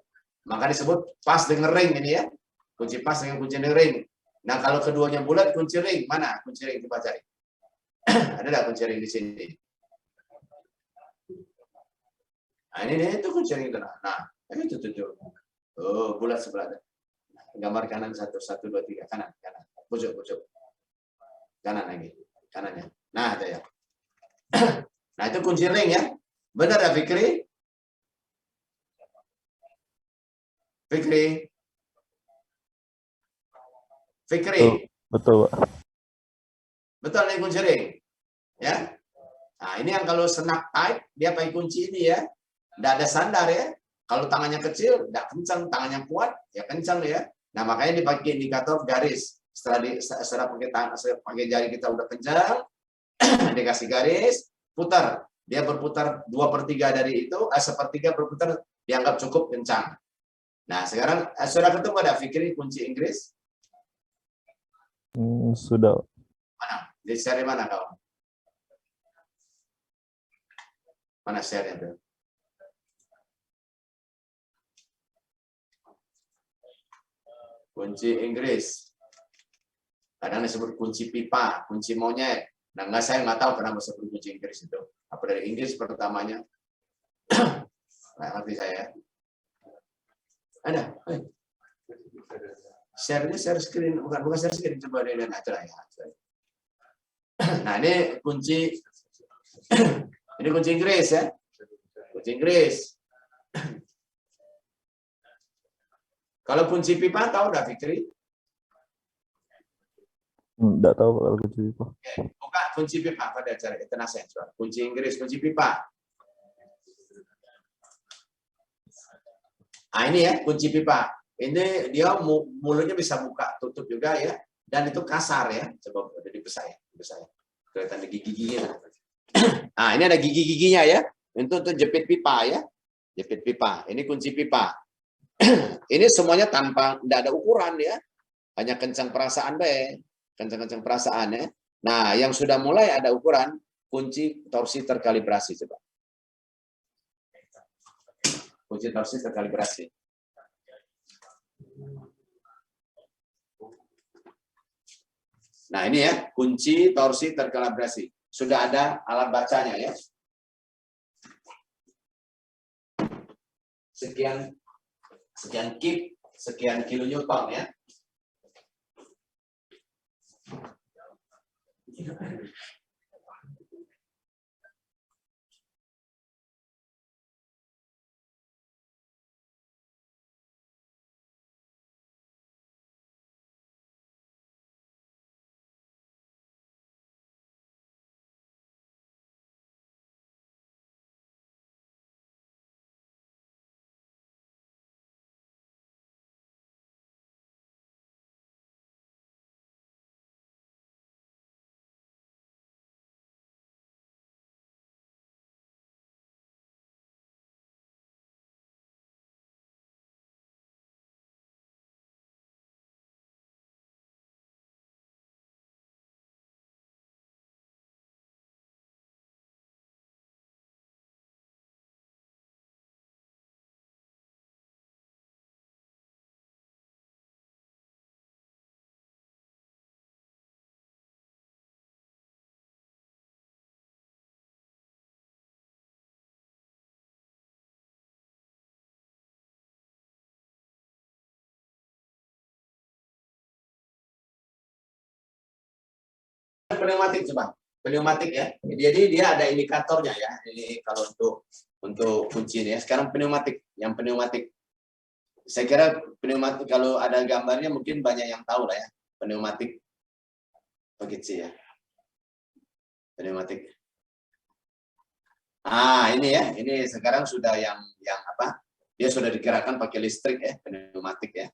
maka disebut pas dengan ring ini ya. Kunci pas dengan kunci ring. Nah, kalau keduanya bulat, kunci ring. Mana kunci ring? Coba cari. Ada nggak kunci ring di sini? Nah, ini nih, itu kunci ring. Nah, itu tuh. Oh, bulat sebelah. Gambar kanan 1, 2, 3. Kanan. Pojok. Kanan lagi. Kanannya. Nah, ada ya. Nah, itu kunci ring ya. Benar ya, Fikri? Fikri. Betul, Pak. Betul nih kunci ring. Ya. Nah, ini yang kalau snap tight, dia pakai kunci ini ya. Tidak ada sandar ya. Kalau tangannya kecil, tidak kencang. Tangannya kuat, ya kencang ya. Nah, makanya dipakai indikator garis. Setelah pakai jari kita udah kencang, dikasih garis, putar. Dia berputar 2/3 dari itu, 1/3 berputar, dianggap cukup kencang. Nah, sekarang sudah ketemu ada Fikri kunci Inggris? Sudah. Mana? Di share mana kau? Mana share itu? Kunci Inggris. Kadang disebut kunci pipa, kunci monyet. Nah, saya nggak tahu kenapa disebut kunci Inggris itu. Apa dari Inggris pertamanya? Nggak ngerti saya. Ada? Share screen, bukan share screen, coba lihat aja ya. Nah, ini kunci Inggris ya. Kunci Inggris. Kalau kunci pipa tahu nggak, Fikri? Nggak tahu kalau kunci pipa. Buka kunci pipa pada cara internasional. Kunci Inggris, kunci pipa. Nah, ini ya kunci pipa. Ini dia mulutnya bisa buka tutup juga ya. Dan itu kasar ya. Coba udah dibesar ya. Kelihatan gigi-giginya. Nah, ini ada gigi-giginya ya. Untuk jepit pipa ya. Jepit pipa. Ini kunci pipa. Ini semuanya tanpa, tidak ada ukuran ya. Hanya kencang perasaan be. Kencang-kencang perasaan ya. Nah, yang sudah mulai ada ukuran, kunci torsi terkalibrasi coba. Kunci torsi terkalibrasi. Nah, ini ya, kunci torsi terkalibrasi. Sudah ada alat bacanya ya. Sekian kip, sekian kilonewton ya. pneumatik coba. Pneumatik ya. Jadi dia ada indikatornya ya. Ini kalau untuk kunci ini ya. Sekarang pneumatik, yang pneumatik. Saya kira pneumatik kalau ada gambarnya mungkin banyak yang tahu lah ya. Pneumatik begitu ya. Pneumatik. Ini ya. Ini sekarang sudah yang apa? Dia sudah digerakkan pakai listrik ya, pneumatik ya.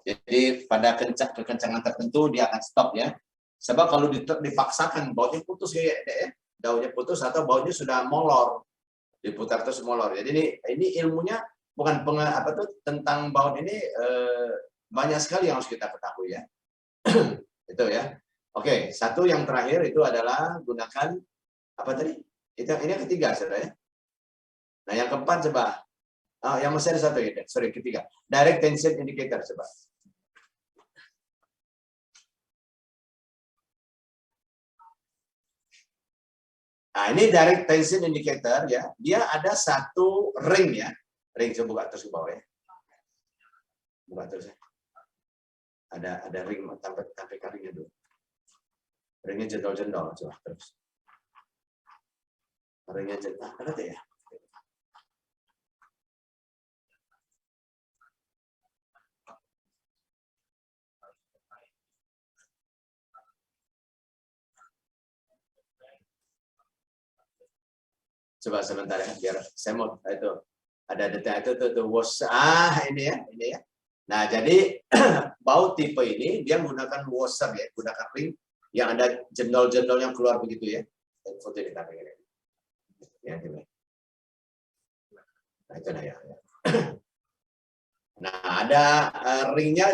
Jadi pada kekencangan tertentu dia akan stop ya. Sebab kalau dipaksakan bautnya putus ya, daunnya putus atau bautnya sudah molor, diputar terus molor. Jadi ini ilmunya bukan tentang baut ini banyak sekali yang harus kita ketahui ya. Itu ya. Oke, satu yang terakhir itu adalah gunakan apa tadi? Ini yang ketiga saudara ya. Nah yang keempat coba. Yang masih ada satu ya, sorry ketiga. Direct tension indicator coba. Nah, ini direct tension indicator ya. Dia ada satu ring ya. Ring coba buka terus ke bawah ya. Buka terus ya. Ada ring sampai ringnya dulu. Ringnya jendol-jendol coba terus. Ringnya jendol. Ada tuh ya. Coba sebentar ya, biar saya mau itu ada detail itu was ini ya. Nah jadi baut tipe ini dia menggunakan washer ya, gunakan ring yang ada jendol-jendol yang keluar begitu ya. Foto ini kami ini. Ya, nah itu ya. Nah ada ringnya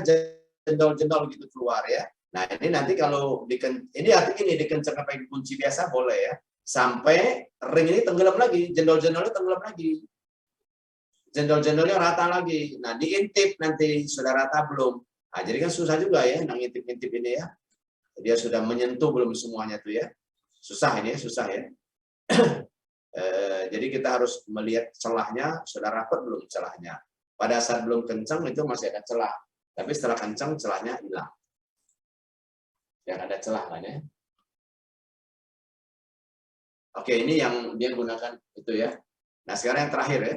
jendol-jendol gitu keluar ya. Nah ini nanti kalau ini artinya ini dikencangkan pakai kunci biasa boleh ya. Sampai ring ini tenggelam lagi, jendol-jendolnya tenggelam lagi. Jendol-jendolnya rata lagi. Nah, diintip nanti sudah rata belum. Nah, jadi kan susah juga ya, ngintip-ngintip ini ya. Dia sudah menyentuh belum semuanya tuh ya. Susah ini ya, susah ya. Jadi kita harus melihat celahnya, sudah rapat belum celahnya. Pada saat belum kencang itu masih ada celah. Tapi setelah kencang celahnya hilang. Yang ada celah kan ya. Oke, ini yang dia gunakan itu ya. Nah, sekarang yang terakhir ya.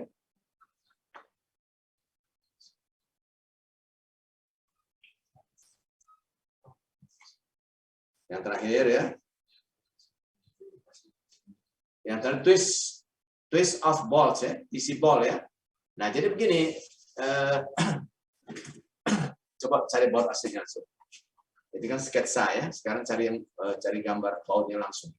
Yang terakhir ya. Yang terakhir twist of balls ya, isi ball ya. Nah, jadi begini, coba cari baut aslinya langsung. Jadi kan sketsa ya. Sekarang cari gambar bautnya langsung.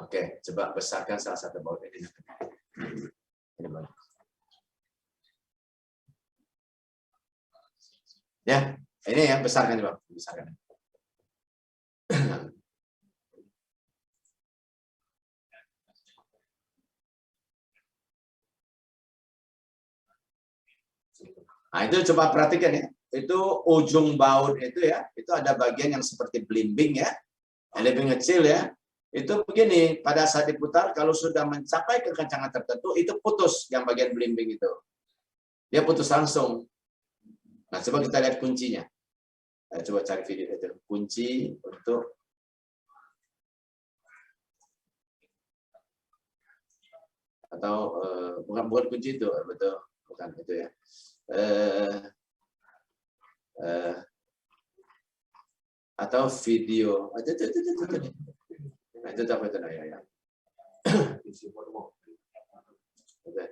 Oke, coba besarkan salah satu baut ini. Ini mana? Ya, ini yang besarkan coba, besarkan. Nah, itu coba perhatikan ya. Itu ujung baut itu ya, itu ada bagian yang seperti belimbing ya. Yang lebih kecil ya. Itu begini, pada saat diputar, kalau sudah mencapai kekencangan tertentu, itu putus yang bagian belimbing itu. Dia putus langsung. Nah, coba kita lihat kuncinya. Nah, coba cari video itu. Kunci untuk atau bukan kunci itu, betul, bukan itu ya. Atau video. Nah, itu apa itu ya. Oke.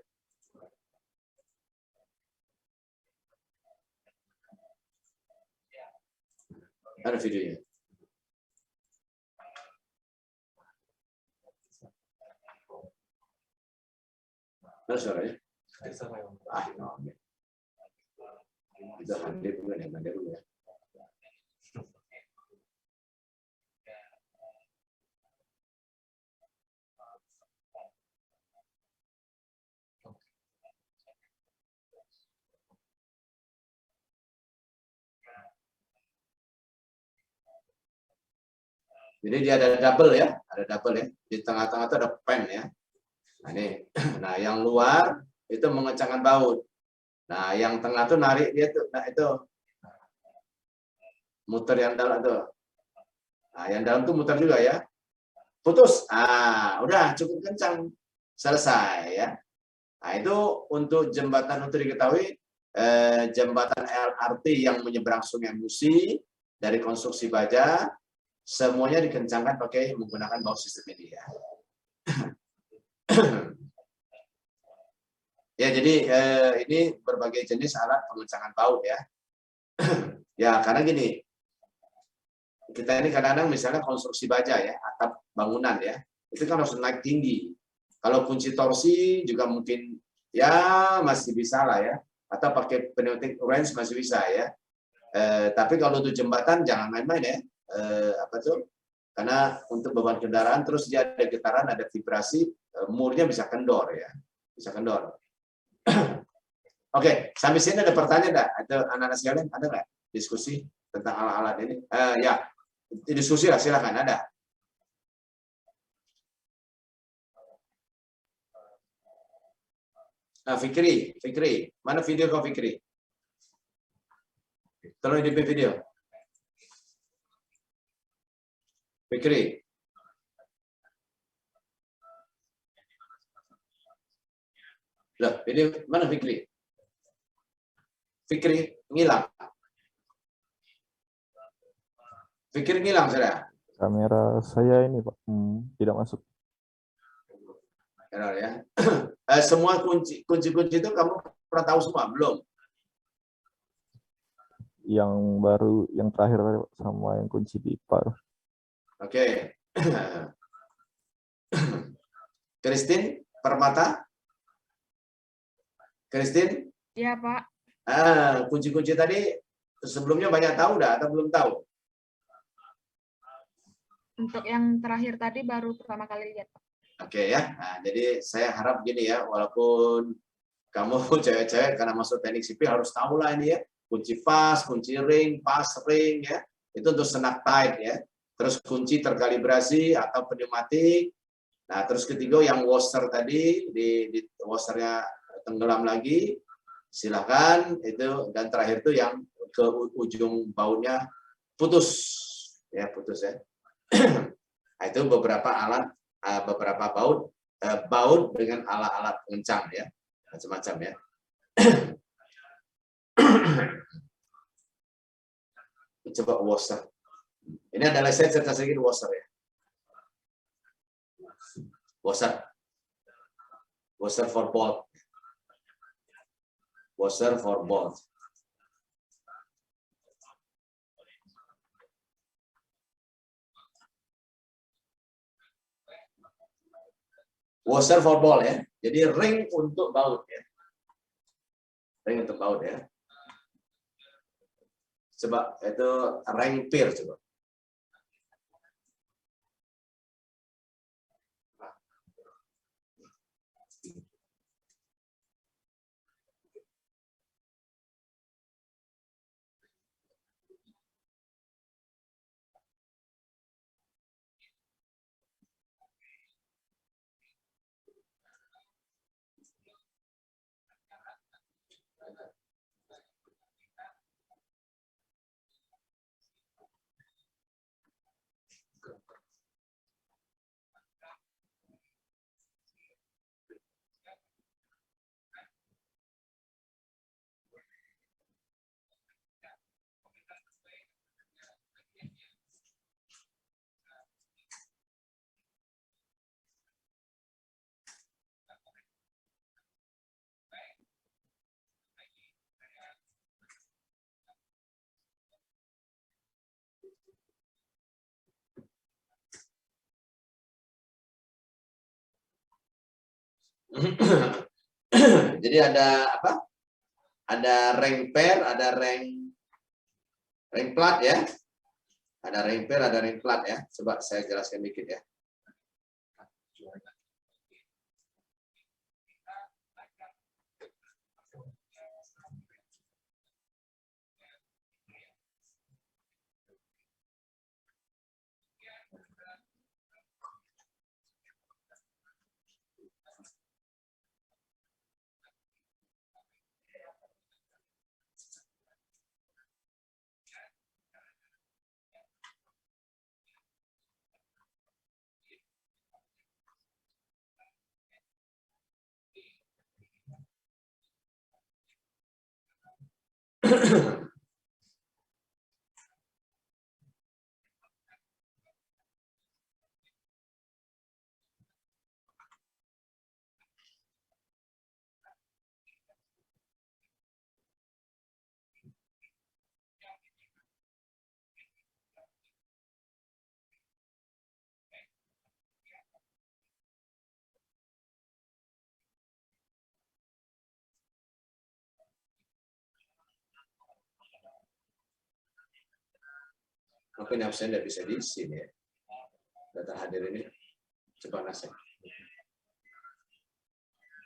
Ada videonya. Ada suaranya? Itu hadir bukan ya, hadir dulu ya. Jadi dia ada double ya, ada double ya. Di tengah-tengah itu ada pen ya. Nah, ini. Nah, yang luar itu mengencangkan baut. Nah, yang tengah tuh narik dia tuh. Nah, itu muter yang dalam tuh. Nah, yang dalam tuh muter juga ya. Putus. Ah, udah cukup kencang. Selesai ya. Nah, itu untuk jembatan untuk diketahui jembatan LRT yang menyeberang Sungai Musi dari konstruksi baja semuanya dikencangkan pakai menggunakan baut sistem ini ya. Ya, jadi ini berbagai jenis alat pengencangan baut ya. Ya, karena gini, kita ini kadang-kadang misalnya konstruksi baja ya, atap bangunan ya, itu kan harus naik tinggi. Kalau kunci torsi juga mungkin ya masih bisa lah ya, atau pakai pneumatic wrench masih bisa ya. Tapi kalau untuk jembatan jangan main-main ya. Apa tuh? Karena untuk beban kendaraan terus dia ada getaran, ada vibrasi, murnya bisa kendor ya, bisa kendor. Oke, sampai sini ada pertanyaan nggak? Ada anak-anak sekalian ada nggak diskusi tentang alat-alat ini? Ya, diskusi lah silakan ada. Nah, Fikri, mana video kau Fikri? Tolong di video. Fikri. Loh, video mana Fikri? Fikri ngilang. Fikri ngilang sudah. Kamera saya ini Pak, tidak masuk. Error ya. Semua kunci itu kamu pernah tahu semua belum? Yang baru, yang terakhir tadi Pak, sama yang kunci pipa. Oke. Christine Permata. Christine? Iya, Pak. Kunci-kunci tadi sebelumnya banyak tahu dah atau belum tahu? Untuk yang terakhir tadi baru pertama kali lihat, Pak. Oke ya. Nah, jadi saya harap gini ya, walaupun kamu cewek-cewek karena masuk teknik sipil harus tahu lah ini ya. Kunci pas, kunci ring, pas ring ya. Itu untuk snap tight ya. Terus kunci terkalibrasi atau pneumatik. Nah, terus ketiga yang washer tadi, di washernya tenggelam lagi, silakan itu. Dan terakhir itu yang ke ujung bautnya putus ya, putus ya. Nah, itu beberapa alat, beberapa baut dengan alat-alat pengencang ya, macam-macam ya. Coba washer. Ini adalah saya cerita sedikit washer ya. Washer for bolt. Washer for bolt. Washer for ball ya. Jadi ring untuk baut ya. Ring untuk baut ya. Coba itu ring pier coba. Jadi ada apa? Ada ring pair, ada ring plat ya. Ada ring pair, ada ring plat ya. Coba saya jelaskan dikit ya. Mungkin absen tidak bisa di sini ya. Data hadir ini coba nasi.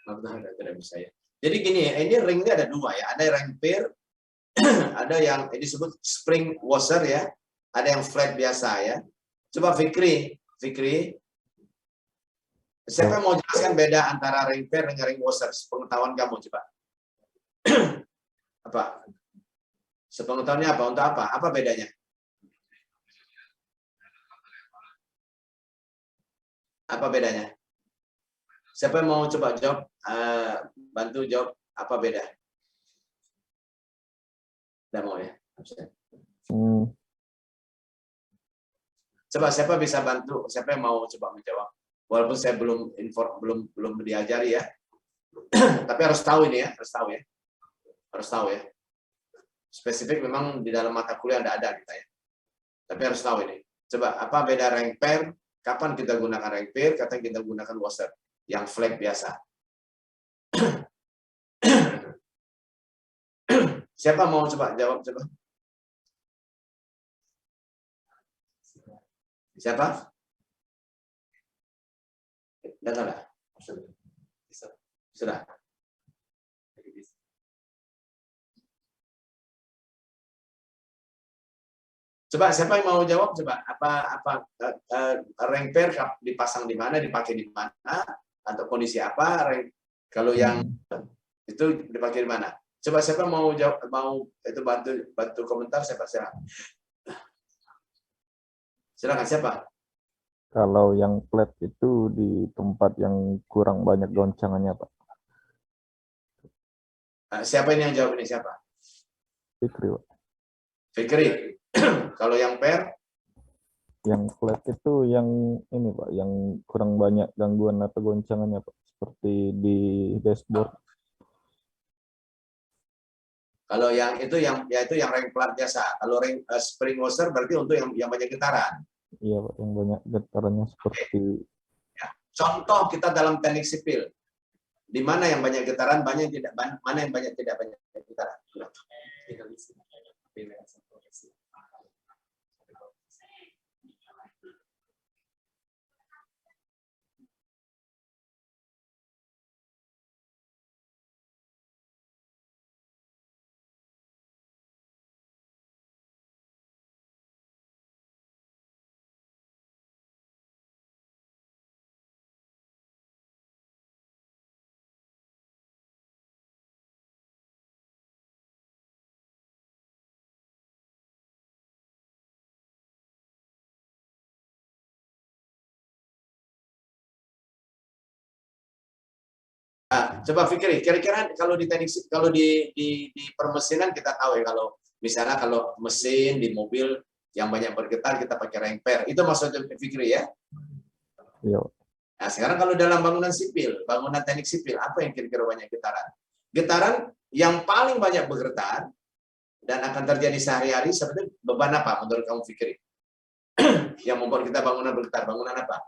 Tidak bisa ya. Jadi gini, ini ringnya ada dua ya. Ada ring pair, ada yang disebut spring washer ya. Ada yang flat biasa ya. Coba Fikri, siapa yang mau jelaskan beda antara ring pair dengan ring washer? Pengetahuan kamu coba. Apa? Sepengetahuannya apa? Untuk apa? Apa bedanya? Apa bedanya? Siapa yang mau coba jawab? Bantu jawab apa beda? Tidak mau ya? Coba siapa bisa bantu? Siapa yang mau coba menjawab? Walaupun saya belum diajari ya. Tapi harus tahu ini ya, harus tahu ya. Spesifik memang di dalam mata kuliah tidak ada kita ya. Tapi harus tahu ini. Coba apa beda ring pair? Kapan kita gunakan ring pair? Kapan kita gunakan washer yang flat biasa? Siapa mau coba jawab coba? Siapa? Sudah. Sudah. Coba siapa yang mau jawab coba apa ring pair dipasang di mana, dipakai di mana, atau kondisi apa? Kalau yang itu dipakai di mana? Coba siapa mau jawab, mau itu bantu komentar siapa? Silakan siapa? Kalau yang flat itu di tempat yang kurang banyak goncangannya, Pak. Siapa ini yang jawab ini siapa? Fikri, Pak. Fikri. Kalau yang pair? Yang flat itu yang ini, Pak, yang kurang banyak gangguan atau goncangannya, Pak. Seperti di dashboard. Kalau yang itu yang ring flat biasa. Kalau ring spring washer berarti untuk yang banyak getaran. Iya, Pak, yang banyak getarannya seperti. Ya. Contoh kita dalam teknik sipil. Di mana yang banyak getaran, mana yang banyak tidak banyak getaran. Coba Fikri, kira-kira kalau di teknik, kalau di permesinan kita tahu ya, kalau misalnya kalau mesin di mobil yang banyak bergetar kita pakai ring pair. Itu maksudnya Fikri ya? Iya. Nah, sekarang kalau dalam bangunan sipil, bangunan teknik sipil, apa yang kira-kira banyak getaran? Getaran yang paling banyak bergetar dan akan terjadi sehari-hari seperti beban apa menurut kamu Fikri? Yang membuat kita bangunan bergetar, bangunan apa?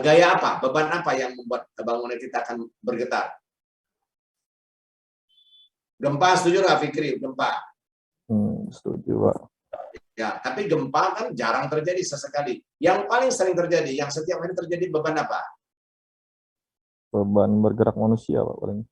Gaya apa? Beban apa yang membuat bangunan kita akan bergetar? Gempa, setuju nggak Fikri? Gempa? Setuju, Pak. Ya, tapi gempa kan jarang terjadi sesekali. Yang paling sering terjadi, yang setiap hari terjadi beban apa? Beban bergerak manusia, Pak, paling.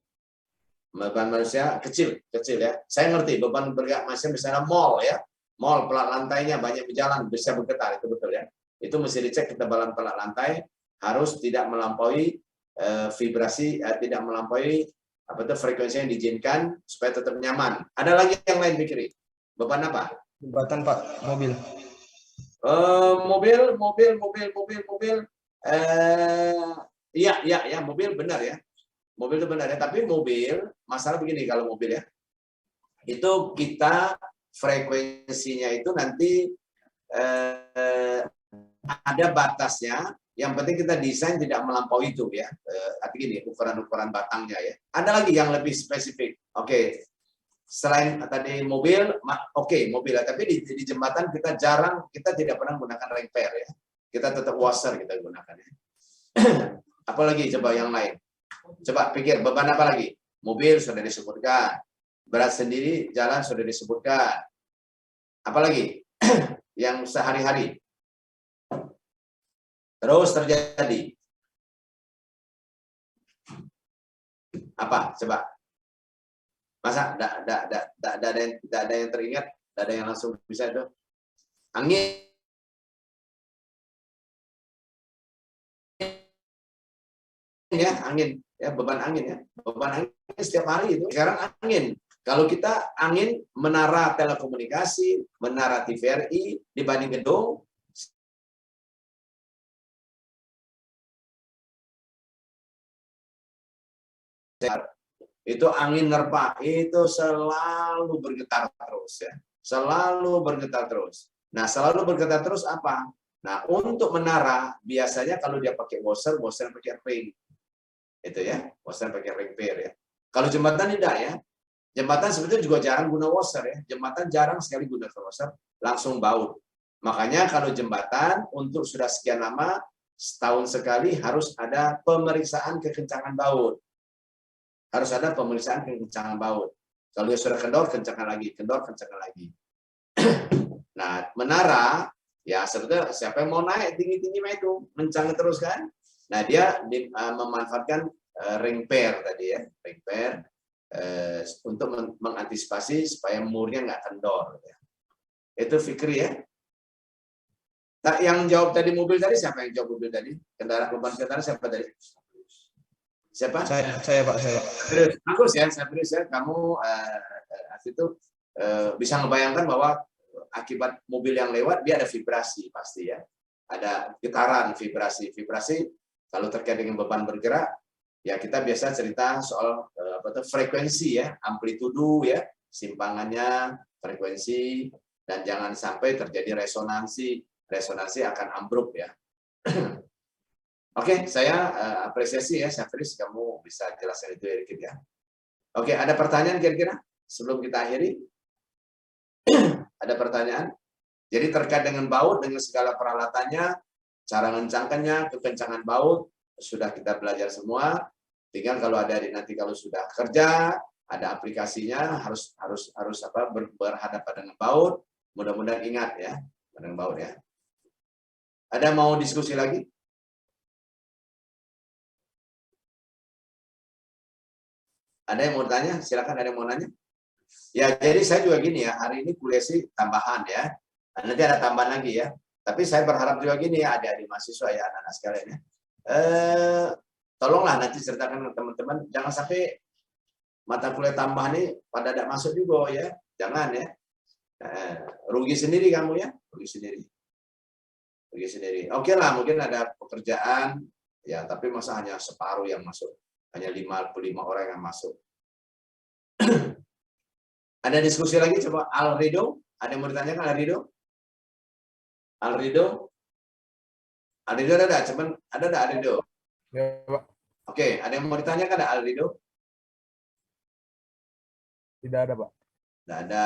Beban manusia kecil ya. Saya ngerti beban bergerak manusia misalnya mall ya. Mall pelat lantainya banyak berjalan bisa bergetar, itu betul ya. Itu mesti dicek ketebalan pelat lantai, harus tidak melampaui vibrasi, tidak melampaui frekuensi yang diizinkan supaya tetap nyaman. Ada lagi yang lain Fikri? Beban apa? Jembatan, Pak, mobil. Mobil. Iya, mobil benar ya. Mobil itu benar ya. Tapi mobil, masalah begini kalau mobil ya. Itu kita frekuensinya itu nanti ada batasnya. Yang penting kita desain tidak melampaui itu ya. Artinya gini, ukuran-ukuran batangnya ya. Ada lagi yang lebih spesifik. Oke. Selain tadi mobil, mobil. Tapi di jembatan kita tidak pernah menggunakan ring pair ya. Kita tetap washer kita gunakan ya. Apalagi coba yang lain. Coba pikir beban apa lagi? Mobil sudah disebutkan. Berat sendiri jalan sudah disebutkan. Apalagi yang sehari-hari terus terjadi. Apa? Coba. Masa ada yang teringat? Ada yang langsung bisa itu? Angin. Ya, angin. Ya, beban angin ya. Beban angin setiap hari itu. Sekarang angin. Kalau kita angin menara telekomunikasi, menara TVRI dibanding gedung, itu angin nerpa itu selalu bergetar terus ya. Selalu bergetar terus. Nah, selalu bergetar terus apa? Nah, untuk menara biasanya kalau dia pakai washer pakai ring. Itu ya, washer pakai ring pair ya. Kalau jembatan tidak ya. Jembatan sebetulnya juga jarang guna washer ya. Jembatan jarang sekali guna washer, langsung baut. Makanya kalau jembatan untuk sudah sekian lama, setahun sekali harus ada pemeriksaan kekencangan baut. Harus ada pemeriksaan kekencangan baut. Kalau dia sudah kendor, kencangkan lagi. Kendor, kencangkan lagi. Nah, menara, ya sebetulnya siapa yang mau naik tinggi-tinggi itu, mencang terus kan? Nah, dia memanfaatkan ring pair tadi ya. Ring pair. Untuk mengantisipasi supaya murnya nggak kendor. Ya. Itu Fikri ya. Yang jawab tadi mobil tadi siapa yang jawab mobil tadi? Beban kendaraan siapa tadi? Siapa? Saya Pak. Bagus ya, saya beri ya. Kamu itu bisa ngebayangkan bahwa akibat mobil yang lewat dia ada vibrasi pasti ya. Ada getaran, vibrasi. Vibrasi kalau terkait dengan beban bergerak. Ya kita biasa cerita soal frekuensi ya, amplitudo ya, simpangannya, frekuensi, dan jangan sampai terjadi resonansi. Resonansi akan ambruk ya. Oke, saya apresiasi ya, Syafris, kamu bisa jelaskan itu sedikit ya. Oke, ada pertanyaan kira-kira sebelum kita akhiri? Ada pertanyaan? Jadi terkait dengan baut, dengan segala peralatannya, cara mencangkannya, kekencangan baut, sudah kita belajar semua. Tinggal kalau ada nanti kalau sudah kerja, ada aplikasinya harus berhadapan dengan baut. Mudah-mudahan ingat ya dengan baut ya. Ada mau diskusi lagi? Ada yang mau tanya? Silakan, ada yang mau nanya? Ya, jadi saya juga gini ya, hari ini kuliah sih tambahan ya. Nanti ada tambahan lagi ya. Tapi saya berharap juga gini ya, adik-adik mahasiswa ya, anak-anak sekalian ya. Tolonglah nanti ceritakan ke teman-teman, jangan sampai mata kuliah tambahan ini pada tidak masuk juga ya. Jangan ya. Rugi sendiri kamu ya, rugi sendiri. Rugi sendiri. Oke lah, mungkin ada pekerjaan ya, tapi masa hanya separuh yang masuk. Hanya 55 orang yang masuk. Ada diskusi lagi coba Alrido, ada yang mau ditanyakan Alrido? Alrido? Alrido ada, cuman ada enggak Alrido? Ya, Pak. Oke, ada yang mau ditanyakan enggak Alrido? Tidak ada, Pak. Tidak ada.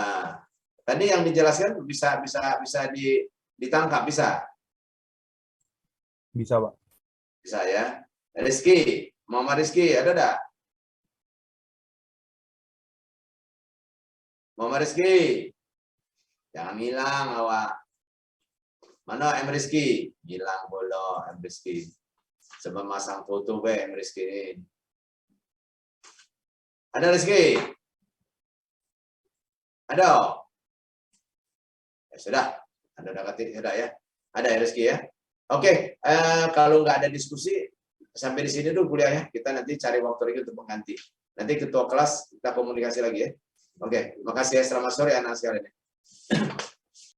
Tadi yang dijelaskan bisa ditangkap, bisa? Bisa, Pak. Bisa ya. Rizky, Muhammad Rizky, ada enggak? Muhammad Rizky, jangan hilang awak. Mana M Rizky? Hilang bola M Rizky. Sebab masang foto be M Rizky ini. Ada Rizky? Ada? Ya sudah. Ada ketik sudah ya. Ada ya Rizky ya. Oke, kalau nggak ada diskusi sampai di sini dulu kuliah ya. Kita nanti cari waktu lagi untuk mengganti. Nanti ketua kelas kita komunikasi lagi ya. Oke, makasih ya. Selamat sore anak sekalian.